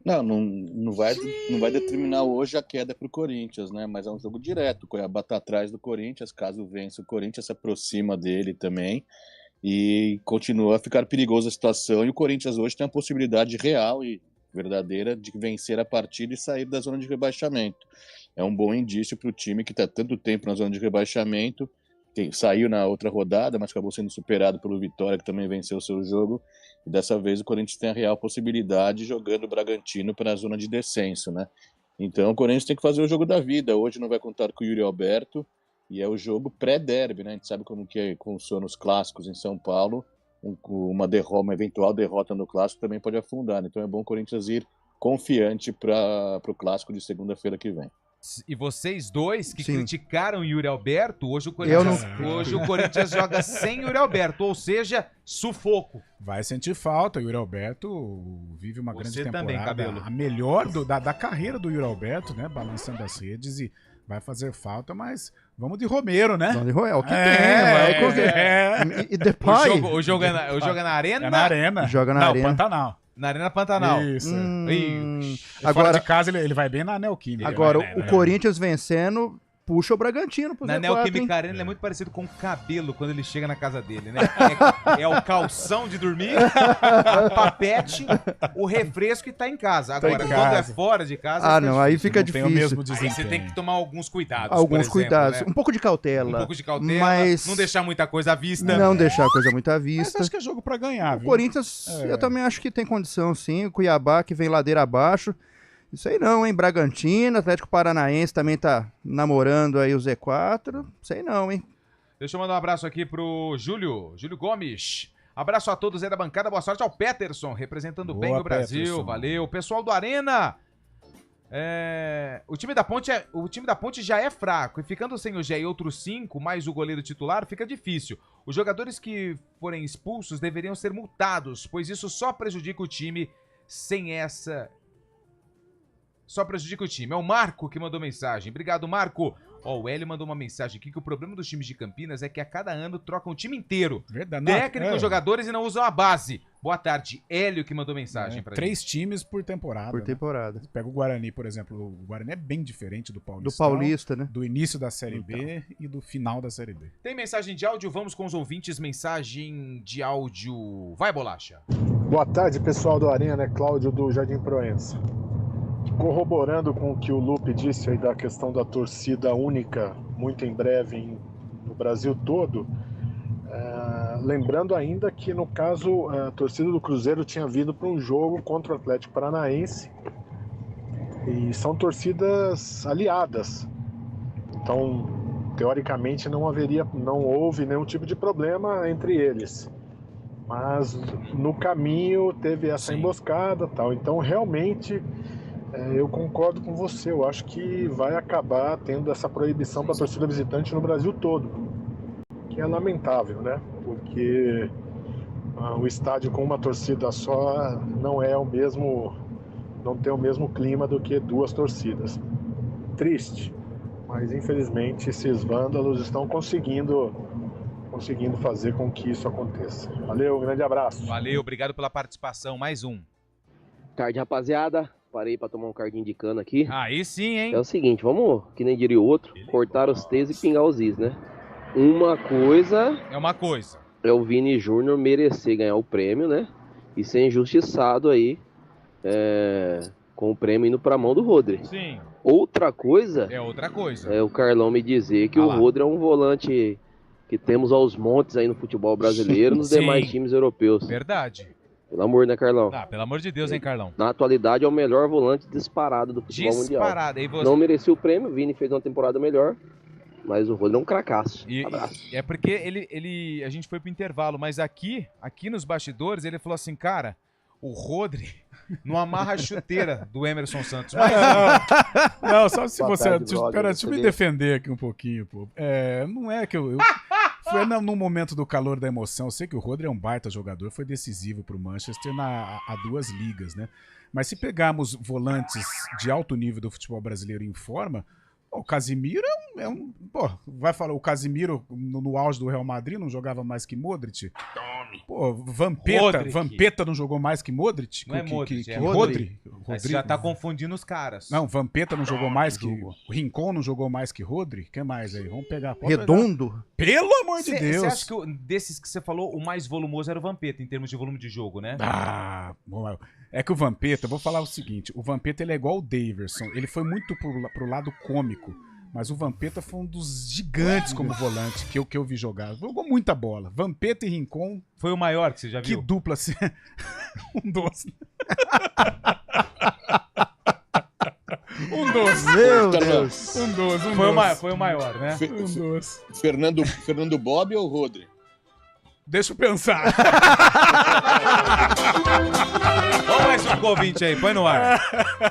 Não vai determinar hoje a queda para o Corinthians, né? Mas é um jogo direto. O Cuiabá está atrás do Corinthians. Caso vença, o Corinthians se aproxima dele também. E continua a ficar perigosa a situação, e o Corinthians hoje tem a possibilidade real e verdadeira de vencer a partida e sair da zona de rebaixamento. É um bom indício para o time que está tanto tempo na zona de rebaixamento, saiu na outra rodada, mas acabou sendo superado pelo Vitória, que também venceu o seu jogo, e dessa vez o Corinthians tem a real possibilidade jogando o Bragantino para a zona de descenso, né? Então o Corinthians tem que fazer o jogo da vida. Hoje não vai contar com o Yuri Alberto, e é o jogo pré-derby, né? A gente sabe como que funciona os clássicos em São Paulo. Uma eventual derrota no clássico também pode afundar. Então é bom o Corinthians ir confiante para o clássico de segunda-feira que vem. E vocês dois que criticaram o Yuri Alberto, hoje o Corinthians joga sem Yuri Alberto, ou seja, sufoco. Vai sentir falta. O Yuri Alberto vive uma grande temporada. Também, Cabelo. A melhor da carreira do Yuri Alberto, né? Balançando as redes, e vai fazer falta, mas vamos de Romero, né? Vamos de Romero, o que tem. E depois... O jogo é na Arena? É na Arena. Joga na Arena. Pantanal. Na Arena Pantanal. Isso. Agora, fora de casa, ele vai bem na Neoquímica. Agora, o Corinthians vencendo, puxa o Bragantino pro Na Z4, Neoquímica Arena, ele é muito parecido com o Cabelo quando ele chega na casa dele, né? É o calção de dormir, a papete, o refresco e tá em casa. Agora, quando é fora de casa... aí fica difícil. Tem o mesmo aí desempenho. você tem que tomar alguns cuidados, Alguns cuidados. Né? Um pouco de cautela. Mas... não deixar muita coisa à vista. Não deixar coisa muito à vista. Mas acho que é jogo pra ganhar, viu? O Corinthians, eu também acho que tem condição, sim. O Cuiabá, que vem ladeira abaixo. Isso aí não, hein? Bragantino, Atlético Paranaense também tá namorando aí o Z4. Sei não, hein? Deixa eu mandar um abraço aqui pro Júlio Gomes. Abraço a todos aí da bancada, boa sorte ao Peterson, representando bem o Brasil. Peterson. Valeu. Pessoal do Arena, o time da Ponte já é fraco, e ficando sem o Gé e outros 5, mais o goleiro titular, fica difícil. Os jogadores que forem expulsos deveriam ser multados, pois isso só prejudica o time sem essa... Só prejudica o time. É o Marco que mandou mensagem. Obrigado, Marco. O Hélio mandou uma mensagem aqui que o problema dos times de Campinas é que a cada ano trocam o time inteiro. Verdade. Técnico, jogadores, e não usam a base. Boa tarde, Hélio que mandou mensagem pra 3 times por temporada. Por temporada. Né? Pega o Guarani, por exemplo. O Guarani é bem diferente do Paulista. Do Paulista, né? Do início da Série B e do final da Série B. Tem mensagem de áudio? Vamos com os ouvintes. Mensagem de áudio. Vai, Bolacha. Boa tarde, pessoal do Arena. Cláudio do Jardim Proença. Corroborando com o que o Lupe disse aí da questão da torcida única, muito em breve no Brasil todo, lembrando ainda que, no caso, a torcida do Cruzeiro tinha vindo para um jogo contra o Atlético Paranaense e são torcidas aliadas. Então, teoricamente, não houve nenhum tipo de problema entre eles. Mas no caminho teve essa emboscada e tal. Então, realmente, eu concordo com você. Eu acho que vai acabar tendo essa proibição para a torcida visitante no Brasil todo. Que é lamentável, né? Porque o estádio com uma torcida só não tem o mesmo clima do que 2 torcidas. Triste, mas infelizmente esses vândalos estão conseguindo fazer com que isso aconteça. Valeu, um grande abraço. Valeu, obrigado pela participação. Mais um. Tarde, rapaziada. Parei pra tomar um cardinho de cana aqui. Aí sim, hein? É o seguinte, vamos, que nem diria o outro, cortar os T's e pingar os Is, né? Uma coisa... É uma coisa. É o Vini Júnior merecer ganhar o prêmio, né? E ser injustiçado aí, com o prêmio indo pra mão do Rodri. Sim. Outra coisa... É outra coisa. É o Carlão me dizer que o Rodri é um volante que temos aos montes aí no futebol brasileiro, nos demais times europeus. Verdade. Pelo amor, né, Carlão? Ah, pelo amor de Deus, hein, Carlão? Na atualidade é o melhor volante disparado do futebol mundial. Aí você... Não merecia o prêmio, o Vini fez uma temporada melhor. Mas o Rodri é um cracaço. É porque a gente foi pro intervalo, mas aqui nos bastidores, ele falou assim, cara, o Rodri não amarra a chuteira do Emerson Santos. Mas não, só se Boa você... tarde, Deixa eu me defender aqui um pouquinho, pô. Não é que eu foi no momento do calor da emoção. Eu sei que o Rodri é um baita jogador, foi decisivo pro Manchester a 2 ligas, né? Mas se pegarmos volantes de alto nível do futebol brasileiro em forma... O Casimiro Pô, vai falar, o Casimiro no auge do Real Madrid não jogava mais que Modric? Pô, Vampeta não jogou mais que Modric? Não é Modric, é Rodri. Você já tá confundindo os caras. Não, Vampeta não jogou mais que... O Rincon não jogou mais que Rodri? Quem mais aí? Vamos pegar... Redondo? Pelo amor de Deus! Você acha que desses que você falou, o mais volumoso era o Vampeta, em termos de volume de jogo, né? É que o Vampeta, vou falar o seguinte, o Vampeta ele é igual o Daverson, ele foi muito pro lado cômico, mas o Vampeta foi um dos gigantes como volante que eu vi jogar. Jogou muita bola. Vampeta e Rincon... Foi o maior que você já viu? Que dupla assim... um doce. Um doce. Meu Deus. Um doce. Foi o maior, né? Um doce. Fernando Bob ou Rodri? Deixa eu pensar. Vamos mais um convite aí, põe no ar.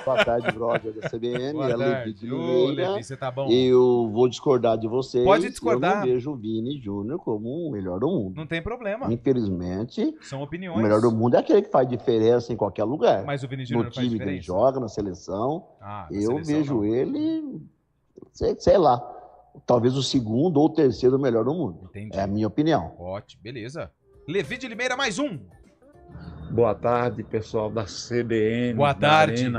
Boa tarde, brother da CBN. Boa tarde. Ô, Levi, você tá bom? Eu vou discordar de vocês. Pode discordar. Eu não vejo o Vini Júnior como o melhor do mundo. Não tem problema. Infelizmente, são opiniões. O melhor do mundo é aquele que faz diferença em qualquer lugar. Mas o Vini Júnior no faz time diferença? que ele joga, na seleção. Eu seleção, vejo não. ele, sei lá, talvez o segundo ou o terceiro melhor do mundo. Entendi. É a minha opinião. Ótimo, beleza. Levi de Limeira, mais um. Boa tarde, pessoal da CBN. Boa tarde.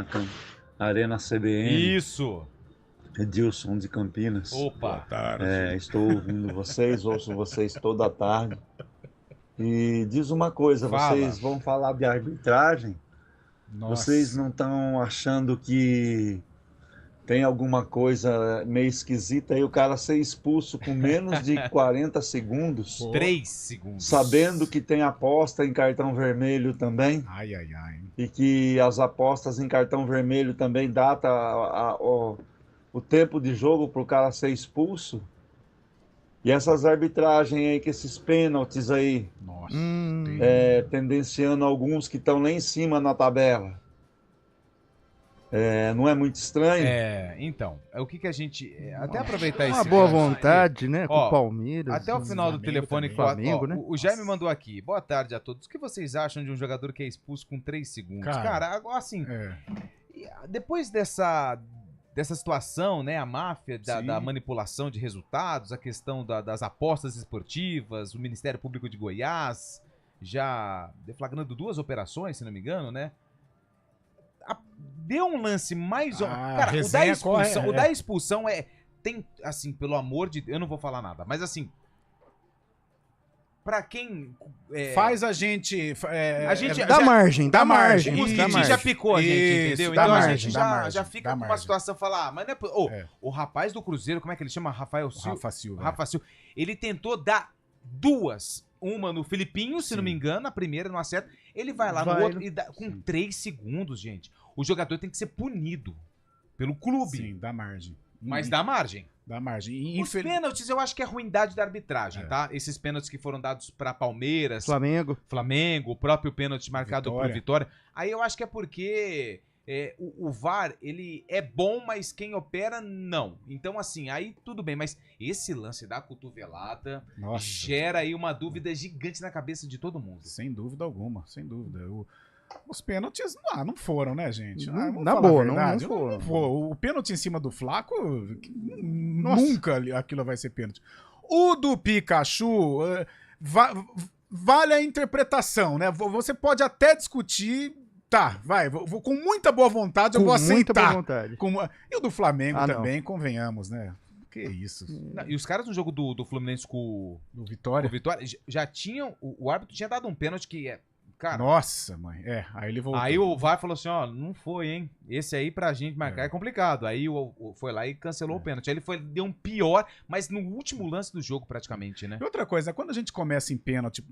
Arena CBN. Isso. Edilson de Campinas. Opa. Boa tarde. Estou ouvindo vocês, ouço vocês toda a tarde. E diz uma coisa, Fala. vocês vão falar de arbitragem? Nossa. Vocês não estão achando que tem alguma coisa meio esquisita aí o cara ser expulso com menos de 40 segundos? 3 segundos. Sabendo que tem aposta em cartão vermelho também? Ai. E que as apostas em cartão vermelho também data o tempo de jogo para o cara ser expulso? E essas arbitragens aí, que esses pênaltis aí, Nossa, tendenciando alguns que estão lá em cima na tabela. Não é muito estranho? Então, o que a gente... Até aproveitar isso. Uma boa vontade, né, com o Palmeiras. Até o final do telefone, Flamengo, né? o Jaime mandou aqui. Boa tarde a todos. O que vocês acham de um jogador que é expulso com 3 segundos? Cara, assim, depois dessa situação, né, a máfia da manipulação de resultados, a questão das apostas esportivas, o Ministério Público de Goiás... já deflagrando 2 operações, se não me engano, né? Deu um lance mais... Cara, o da expulsão tem, assim, pelo amor de Deus, eu não vou falar nada, mas assim... Pra quem... Faz a gente... Dá margem. O Tite já picou a gente, entendeu? Então a gente já fica com uma situação, falar, mas não é... O rapaz do Cruzeiro, como é que ele chama? Rafa Silva. Ele tentou dar 2. Uma no Filipinho, se não me engano, a primeira não acerta. Ele vai lá no outro e dá com 3 segundos, gente. O jogador tem que ser punido pelo clube. Sim, dá margem. Mas dá margem. Dá margem. Os pênaltis eu acho que é ruindade da arbitragem, tá? Esses pênaltis que foram dados pra Palmeiras, Flamengo, o próprio pênalti marcado por Vitória. Aí eu acho que é porque o VAR, ele é bom, mas quem opera, não. Então, assim, aí tudo bem. Mas esse lance da cotovelada gera aí uma dúvida gigante na cabeça de todo mundo. Sem dúvida alguma, sem dúvida. Os pênaltis não foram, né, gente? Na boa, não foram. O pênalti em cima do Flaco, nunca aquilo vai ser pênalti. O do Pikachu, vale a interpretação, né? Você pode até discutir, vou com muita boa vontade, eu vou aceitar. Muita boa vontade. E o do Flamengo também, convenhamos, né? Que isso. E os caras no jogo do Fluminense com o Vitória, já tinham, o árbitro tinha dado um pênalti que cara, nossa, mãe. Aí ele voltou. Aí o VAR falou assim, não foi, hein? Esse aí pra gente marcar é complicado. Aí foi lá e cancelou o pênalti. Aí ele deu um pior, mas no último lance do jogo praticamente, né? E outra coisa, quando a gente começa em pênalti,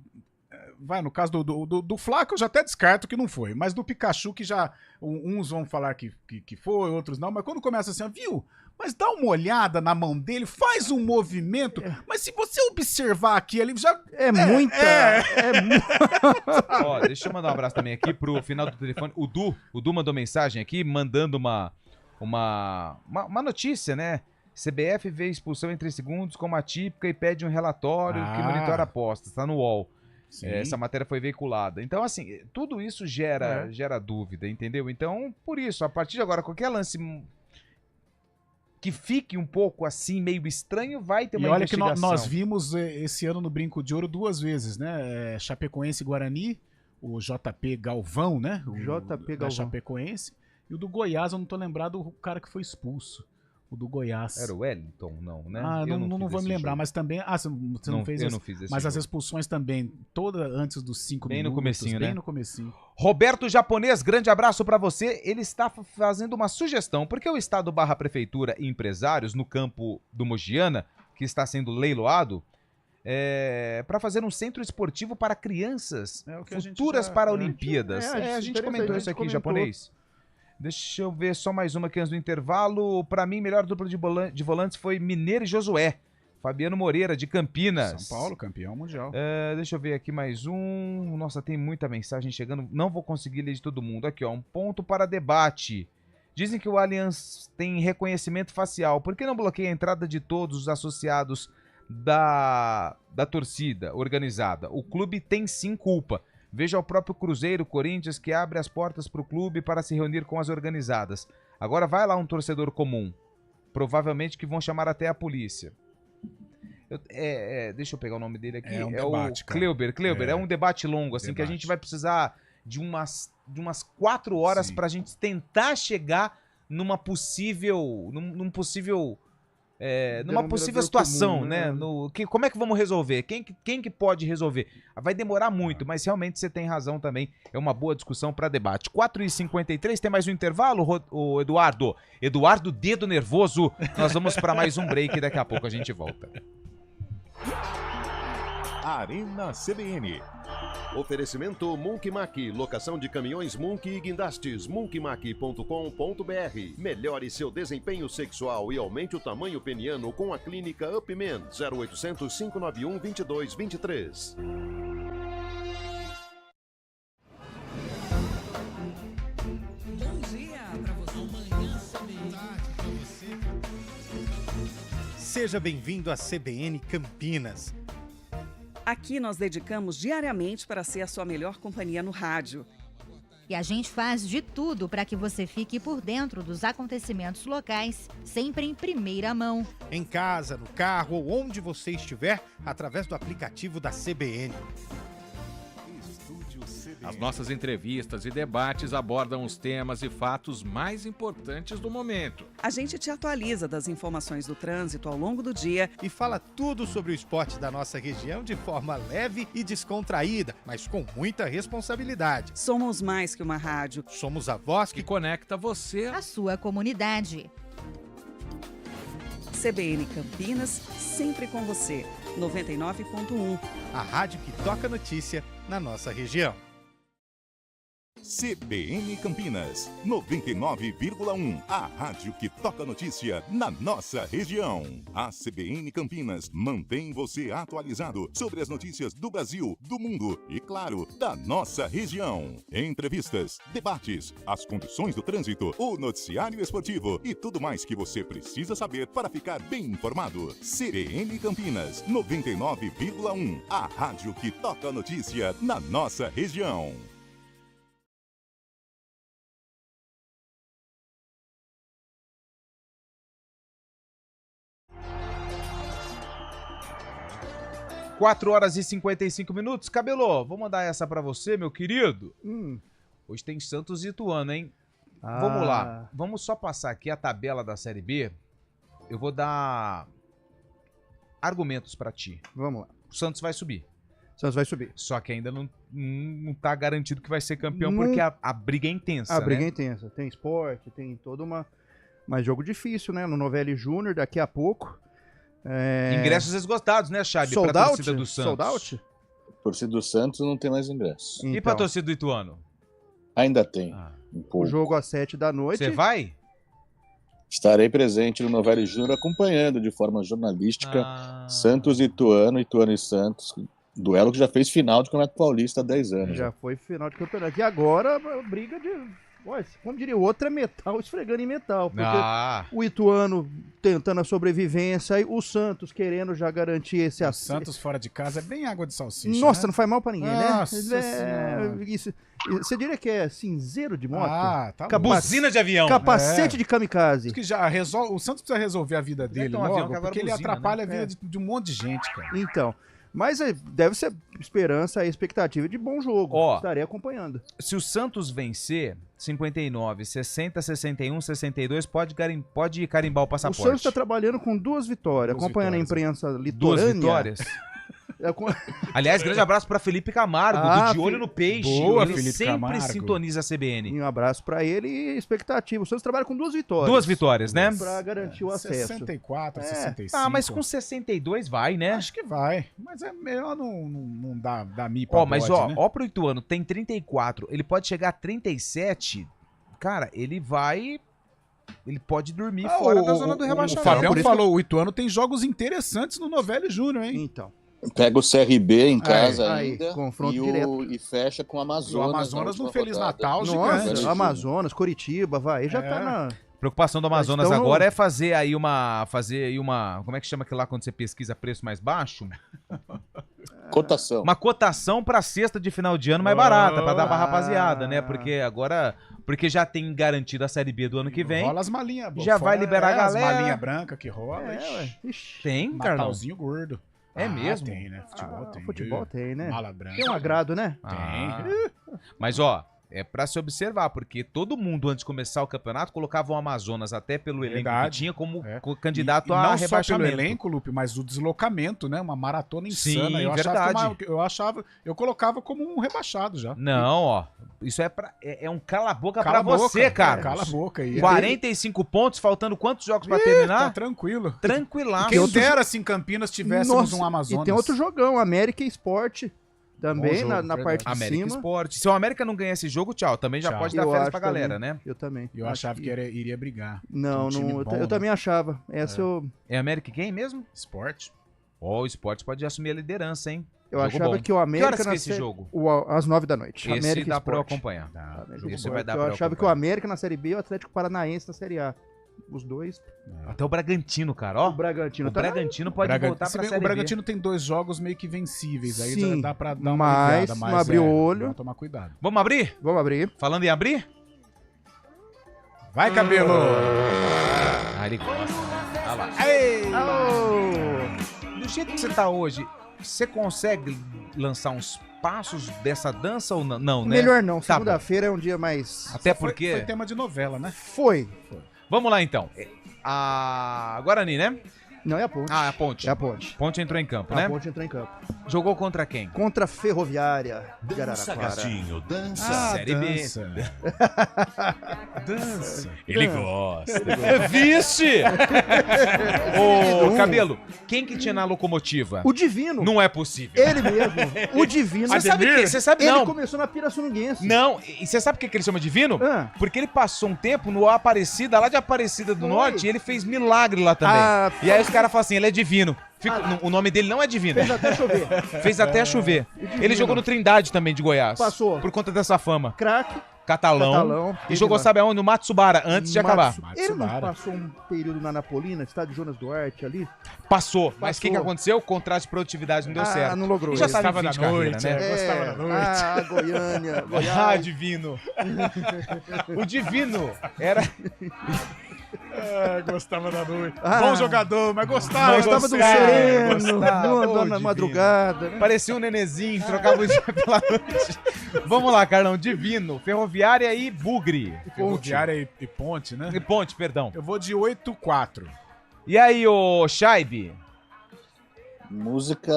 no caso do Flaco eu já até descarto que não foi, mas do Pikachu que já, uns vão falar que foi, outros não, mas quando começa assim, viu? Mas dá uma olhada na mão dele, faz um movimento, mas se você observar aqui, ele já... Ó, deixa eu mandar um abraço também aqui pro final do telefone. O Du mandou mensagem aqui, mandando uma notícia, né? CBF vê expulsão em 3 segundos como atípica e pede um relatório que monitora apostas. Tá no UOL. Essa matéria foi veiculada. Então, assim, tudo isso gera dúvida, entendeu? Então, por isso, a partir de agora, qualquer lance que fique um pouco assim, meio estranho, vai ter uma investigação. E olha que nós vimos esse ano no Brinco de Ouro 2 vezes, né? Chapecoense e Guarani, o JP Galvão, né? O JP Galvão. Da Chapecoense. E o do Goiás, eu não tô lembrado o cara que foi expulso. O do Goiás. Era o Wellington, não, né? Não vou me lembrar, mas também... você não fez eu esse? Não fiz esse mas jogo. as expulsões também, toda antes dos 5 minutos. No comecinho, bem né? no comecinho. Roberto Japonês, grande abraço pra você. Ele está fazendo uma sugestão, porque o Estado / Prefeitura e empresários no campo do Mogiana, que está sendo leiloado, para fazer um centro esportivo para crianças futuras para Olimpíadas. A gente comentou isso aqui, Japonês. Deixa eu ver só mais uma aqui antes do intervalo. Pra mim, melhor dupla de volantes foi Mineiro e Josué. Fabiano Moreira, de Campinas. São Paulo, campeão mundial. Deixa eu ver aqui mais um. Nossa, tem muita mensagem chegando. Não vou conseguir ler de todo mundo. Aqui, um ponto para debate. Dizem que o Allianz tem reconhecimento facial. Por que não bloqueia a entrada de todos os associados da torcida organizada? O clube tem sim culpa. Veja o próprio Cruzeiro, Corinthians, que abre as portas para o clube para se reunir com as organizadas. Agora vai lá um torcedor comum. Provavelmente que vão chamar até a polícia. Deixa eu pegar o nome dele aqui. Debate, o Kleuber. É um debate longo, assim, que a gente vai precisar de umas 4 horas para a gente tentar chegar numa possível... numa possível situação, comum, né? Como é que vamos resolver? Quem que pode resolver? Vai demorar muito, mas realmente você tem razão também. É uma boa discussão para debate. 4h53, tem mais um intervalo, o Eduardo? Eduardo, dedo nervoso. Nós vamos para mais um break e daqui a pouco a gente volta. Arena CBN. Oferecimento Monkeymac, locação de caminhões Munk e guindastes, monkeymac.com.br. Melhore seu desempenho sexual e aumente o tamanho peniano com a clínica Upman, 0800 591 2223. Bom dia pra você. Seja bem-vindo à CBN Campinas. Aqui nós dedicamos diariamente para ser a sua melhor companhia no rádio. E a gente faz de tudo para que você fique por dentro dos acontecimentos locais, sempre em primeira mão. Em casa, no carro ou onde você estiver, através do aplicativo da CBN. As nossas entrevistas e debates abordam os temas e fatos mais importantes do momento. A gente te atualiza das informações do trânsito ao longo do dia e fala tudo sobre o esporte da nossa região de forma leve e descontraída, mas com muita responsabilidade. Somos mais que uma rádio. Somos a voz que conecta você à sua comunidade. CBN Campinas, sempre com você. 99.1. A rádio que toca notícia na nossa região. CBN Campinas, 99,1. A rádio que toca notícia na nossa região. A CBN Campinas mantém você atualizado sobre as notícias do Brasil, do mundo e, claro, da nossa região. Entrevistas, debates, as condições do trânsito, o noticiário esportivo e tudo mais que você precisa saber para ficar bem informado. CBN Campinas, 99,1. A rádio que toca notícia na nossa região. Quatro horas e 55 minutos. Cabelô, vou mandar essa pra você, meu querido. Hoje tem Santos e Ituano, hein? Vamos lá. Vamos só passar aqui a tabela da Série B. Eu vou dar argumentos pra ti. Vamos lá. O Santos vai subir. Santos vai subir. Só que ainda não tá garantido que vai ser campeão, porque a briga é intensa, A briga é intensa. Tem esporte, tem toda uma... Mas jogo difícil, né? No Novelli Júnior, daqui a pouco... Ingressos esgotados, né, Chabi? Sold pra out? torcida do Santos. Sold out? A torcida do Santos não tem mais ingresso. Então. E pra torcida do Ituano? Ainda tem. Um pouco. O jogo às 7 da noite. Você vai? Estarei presente no Novelli Júnior acompanhando de forma jornalística Santos e Ituano, Ituano e Santos. Duelo que já fez final de Campeonato Paulista há 10 anos. Já foi final de campeonato. E agora, briga de... Olha, como diria, o outro é metal esfregando em metal. Porque o Ituano tentando a sobrevivência, e o Santos querendo já garantir esse acesso. Santos fora de casa é bem água de salsicha. Nossa, né? Não faz mal pra ninguém, Nossa né? Você diria que é cinzeiro de moto? Tá buzina de avião. Capacete de kamikaze. Que já o Santos precisa resolver a vida dele logo, avião que agora porque ele buzina, atrapalha né? a vida de um monte de gente, cara. Então... Mas deve ser esperança e expectativa de bom jogo. Estarei acompanhando. Se o Santos vencer, 59, 60, 61, 62, pode carimbar o passaporte. O Santos está trabalhando com 2 vitórias. Acompanhando a imprensa litorânea. 2 vitórias? Aliás, grande abraço para Felipe Camargo, do De Olho no Peixe. Boa, ele Felipe sempre Camargo. sintoniza a CBN. E um abraço para ele e expectativa. O Santos trabalha com 2 vitórias. 2 vitórias, né? Para garantir o acesso. 64, 65. Mas com 62 vai, né? Acho que vai. Mas é melhor não dar mi pra mas bode, né? pro Ituano, tem 34. Ele pode chegar a 37. Cara, ele pode dormir fora da zona do rebaixamento. O Fabião falou, o Ituano tem jogos interessantes no Novelli Júnior, hein? Então. Pega o CRB em casa aí, ainda confronto direto. E fecha com o Amazonas. O Amazonas no Feliz Natal, Nossa, gigante. Amazonas, Curitiba, vai, já tá na... Preocupação do Amazonas agora é fazer aí uma... Como é que chama aquilo lá quando você pesquisa preço mais baixo? Cotação. Uma cotação pra cesta de final de ano mais barata, pra dar pra rapaziada, né? Porque já tem garantido a Série B do ano que vem. Rola as malinhas. Já vai liberar a galera. As malinhas brancas que rola. Tem, cara. Natalzinho gordo. É mesmo? Tem, né? Futebol tem, né? Mala branca. Tem um agrado, né? Tem. Mas, é pra se observar, porque todo mundo, antes de começar o campeonato, colocava o Amazonas, até pelo elenco que tinha, como candidato a rebaixamento. Não só pelo elenco, Lupe, mas o deslocamento, né? Uma maratona insana. Sim, verdade. Eu colocava como um rebaixado já. Não, isso é um cala-boca pra você, cara. Cala a boca aí. 45 pontos, faltando quantos jogos pra terminar? Tá tranquilo. Tranquilaço. Quem dera se em Campinas tivéssemos um Amazonas. E tem outro jogão, América e Sport. Também jogo, na parte de América cima. Sport. Se o América não ganhar esse jogo, tchau. Também já pode dar férias pra galera, né? Eu também. Eu achava que iria brigar. Não, eu também achava. É América quem mesmo? Sport. O Sport pode assumir a liderança, hein? Eu achava que o América... Que horas que é esse jogo? Às 9 da noite. Esse América dá Sport. pra eu acompanhar. Esse vai dar pra eu achava que o América na Série B e o Atlético Paranaense na Série A. Os dois. Até o Bragantino, cara, ó. O Bragantino pode voltar pra Série B. O Bragantino tem 2 jogos meio que vencíveis. Aí Sim, dá pra dar uma olhada, mas não abrir o olho. Vamos tomar cuidado. Vamos abrir? Vamos abrir. Falando em abrir? Vai, cabelo! Ele gosta. Olha lá. Ei! Do jeito que você tá hoje, você consegue lançar uns passos dessa dança ou não? Não, né? Melhor não, Tá segunda-feira é um dia mais... Até porque... Foi tema de novela, né? Foi. Vamos lá, então. A Guarani, né? Não, é a Ponte. Ah, é a Ponte. É a Ponte. Ponte entrou em campo, né? A Ponte entrou em campo. Jogou contra quem? Contra a Ferroviária de Dança, Araraquara. gatinho, dança. Série dança. B. Dança. Ele gosta. Vixe! Ô, Cabelo, quem que tinha na locomotiva? O Divino. Não é possível. Ele mesmo. O Divino. Você sabe o que? Você sabe Ele não. começou na Pirassununguense. Não, e você sabe por que ele chama Divino? Porque ele passou um tempo no Aparecida, lá de Aparecida do Norte, e ele fez milagre lá também. E aí os caras falam assim, ele é divino. O nome dele não é Divino. Fez até chover. Fez até chover. Ele jogou no Trindade também de Goiás. Passou. Por conta dessa fama. Craque. Catalão. E jogou, sabe aonde? No Matsubara, antes de acabar. Ele não passou um período na Napolina, estádio Jonas Duarte ali? Passou. Mas o que aconteceu? O contrato de produtividade não deu certo. Não logrou. E já Ele estava estava na na noite, noite, né? Gostava da noite. Goiânia, Goiás. Ah, Divino. O Divino era... Gostava da noite. Bom jogador, mas gostava. Gostava do sereno, na madrugada. Né? Parecia um nenezinho, trocava o dia pela noite. Vamos lá, Carlão. Divino, Ferroviária e Bugre. Ferroviária e Ponte, né? E Ponte, perdão. Eu vou de 8-4. E aí, ô Shaibe? Música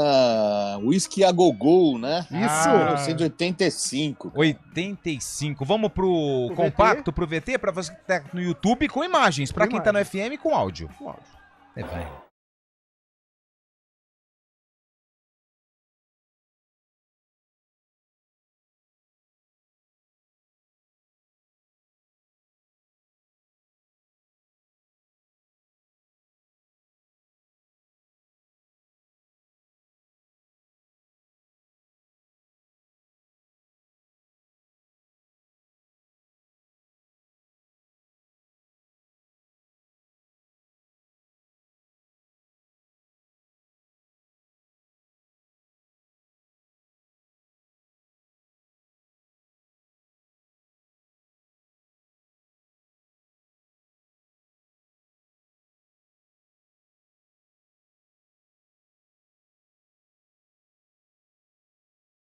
Whisky a Gogol, né? Isso! 1985. 85. Vamos pro compacto, pro VT, pra você que tá no YouTube com imagens. Pra quem tá no FM, com áudio. Com áudio. Vai.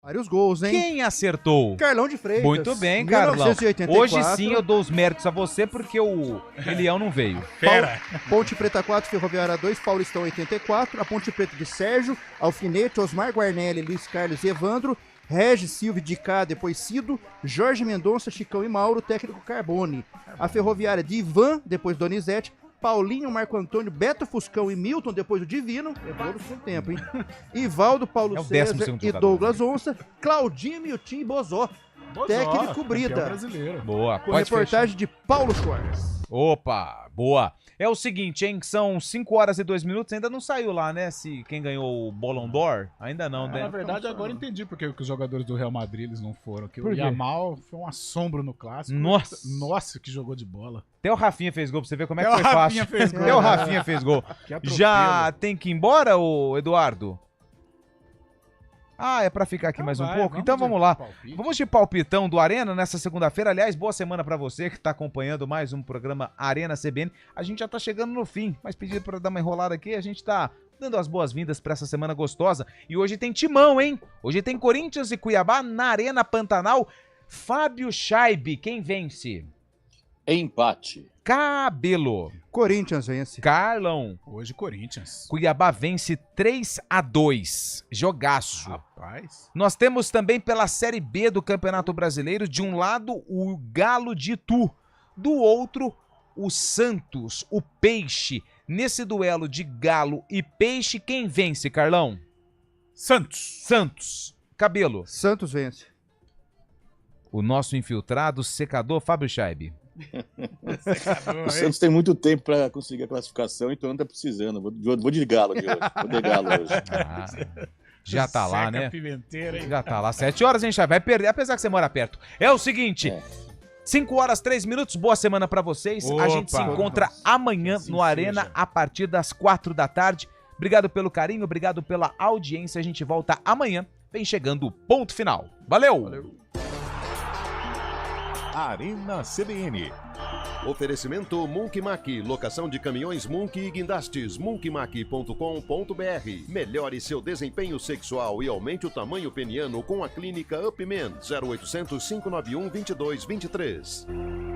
Vários gols, hein? Quem acertou? Carlão de Freitas. Muito bem, Carlão. 1984. Hoje sim eu dou os méritos a você porque o Elião não veio. Ponte Preta 4, Ferroviária 2, Paulistão 84. A Ponte Preta de Sérgio, Alfinete, Osmar Guarnelli, Luiz Carlos e Evandro. Regis, Silvio, Dicá, depois Cido. Jorge Mendonça, Chicão e Mauro, técnico Carbone. A Ferroviária de Ivan, depois Donizete. Paulinho, Marco Antônio, Beto Fuscão e Milton, depois o Divino. Lembrou do seu tempo, hein? Ivaldo, Paulo César e Douglas Onça. Claudinho, Milton e Bozó. Técnico Brida. Boa, com reportagem de Paulo Schwartz. Opa, boa. É o seguinte, hein? São 5 horas e 2 minutos. Ainda não saiu lá, né? Se quem ganhou o Ballon d'Or. Ainda não, né? Na verdade, agora entendi porque que os jogadores do Real Madrid eles não foram. Que Por o quê? Yamal foi um assombro no clássico. Nossa, que jogou de bola. Até o Rafinha fez gol pra você ver como é que Até foi o Rafinha fácil. fez gol. Até o Rafinha fez gol. Que atropelo. Já tem que ir embora, ô Eduardo? Ah, é pra ficar aqui mais um pouco? Então vamos lá. Vamos de palpitão do Arena nessa segunda-feira. Aliás, boa semana pra você que tá acompanhando mais um programa Arena CBN. A gente já tá chegando no fim, mas pedido pra dar uma enrolada aqui, a gente tá dando as boas-vindas pra essa semana gostosa. E hoje tem timão, hein? Hoje tem Corinthians e Cuiabá na Arena Pantanal. Fábio Scheibe, quem vence? Empate. Cabelo. Corinthians vence. Carlão. Hoje Corinthians. Cuiabá vence 3-2. Jogaço. Rapaz. Nós temos também pela Série B do Campeonato Brasileiro, de um lado o Galo de Itu, do outro o Santos, o Peixe. Nesse duelo de Galo e Peixe, quem vence, Carlão? Santos. Cabelo. Santos vence. O nosso infiltrado secador Fábio Scheibe. O Santos tem muito tempo para conseguir a classificação, então não tá precisando. Vou de Galo de hoje. Vou de Galo hoje. Já tá lá, né? Pimenteira, hein? Já tá lá. 7 horas, hein, Chave? Vai perder, apesar que você mora perto. É o seguinte... 5 horas, 3 minutos, boa semana pra vocês. A gente se encontra amanhã no Arena a partir das 4 da tarde. Obrigado pelo carinho, obrigado pela audiência. A gente volta amanhã. Vem chegando o ponto final. Valeu! Arena CBN. Oferecimento Monkeymac, locação de caminhões Monkey e guindastes, monkeymac.com.br. Melhore seu desempenho sexual e aumente o tamanho peniano com a clínica Upman, 0800 591 2223.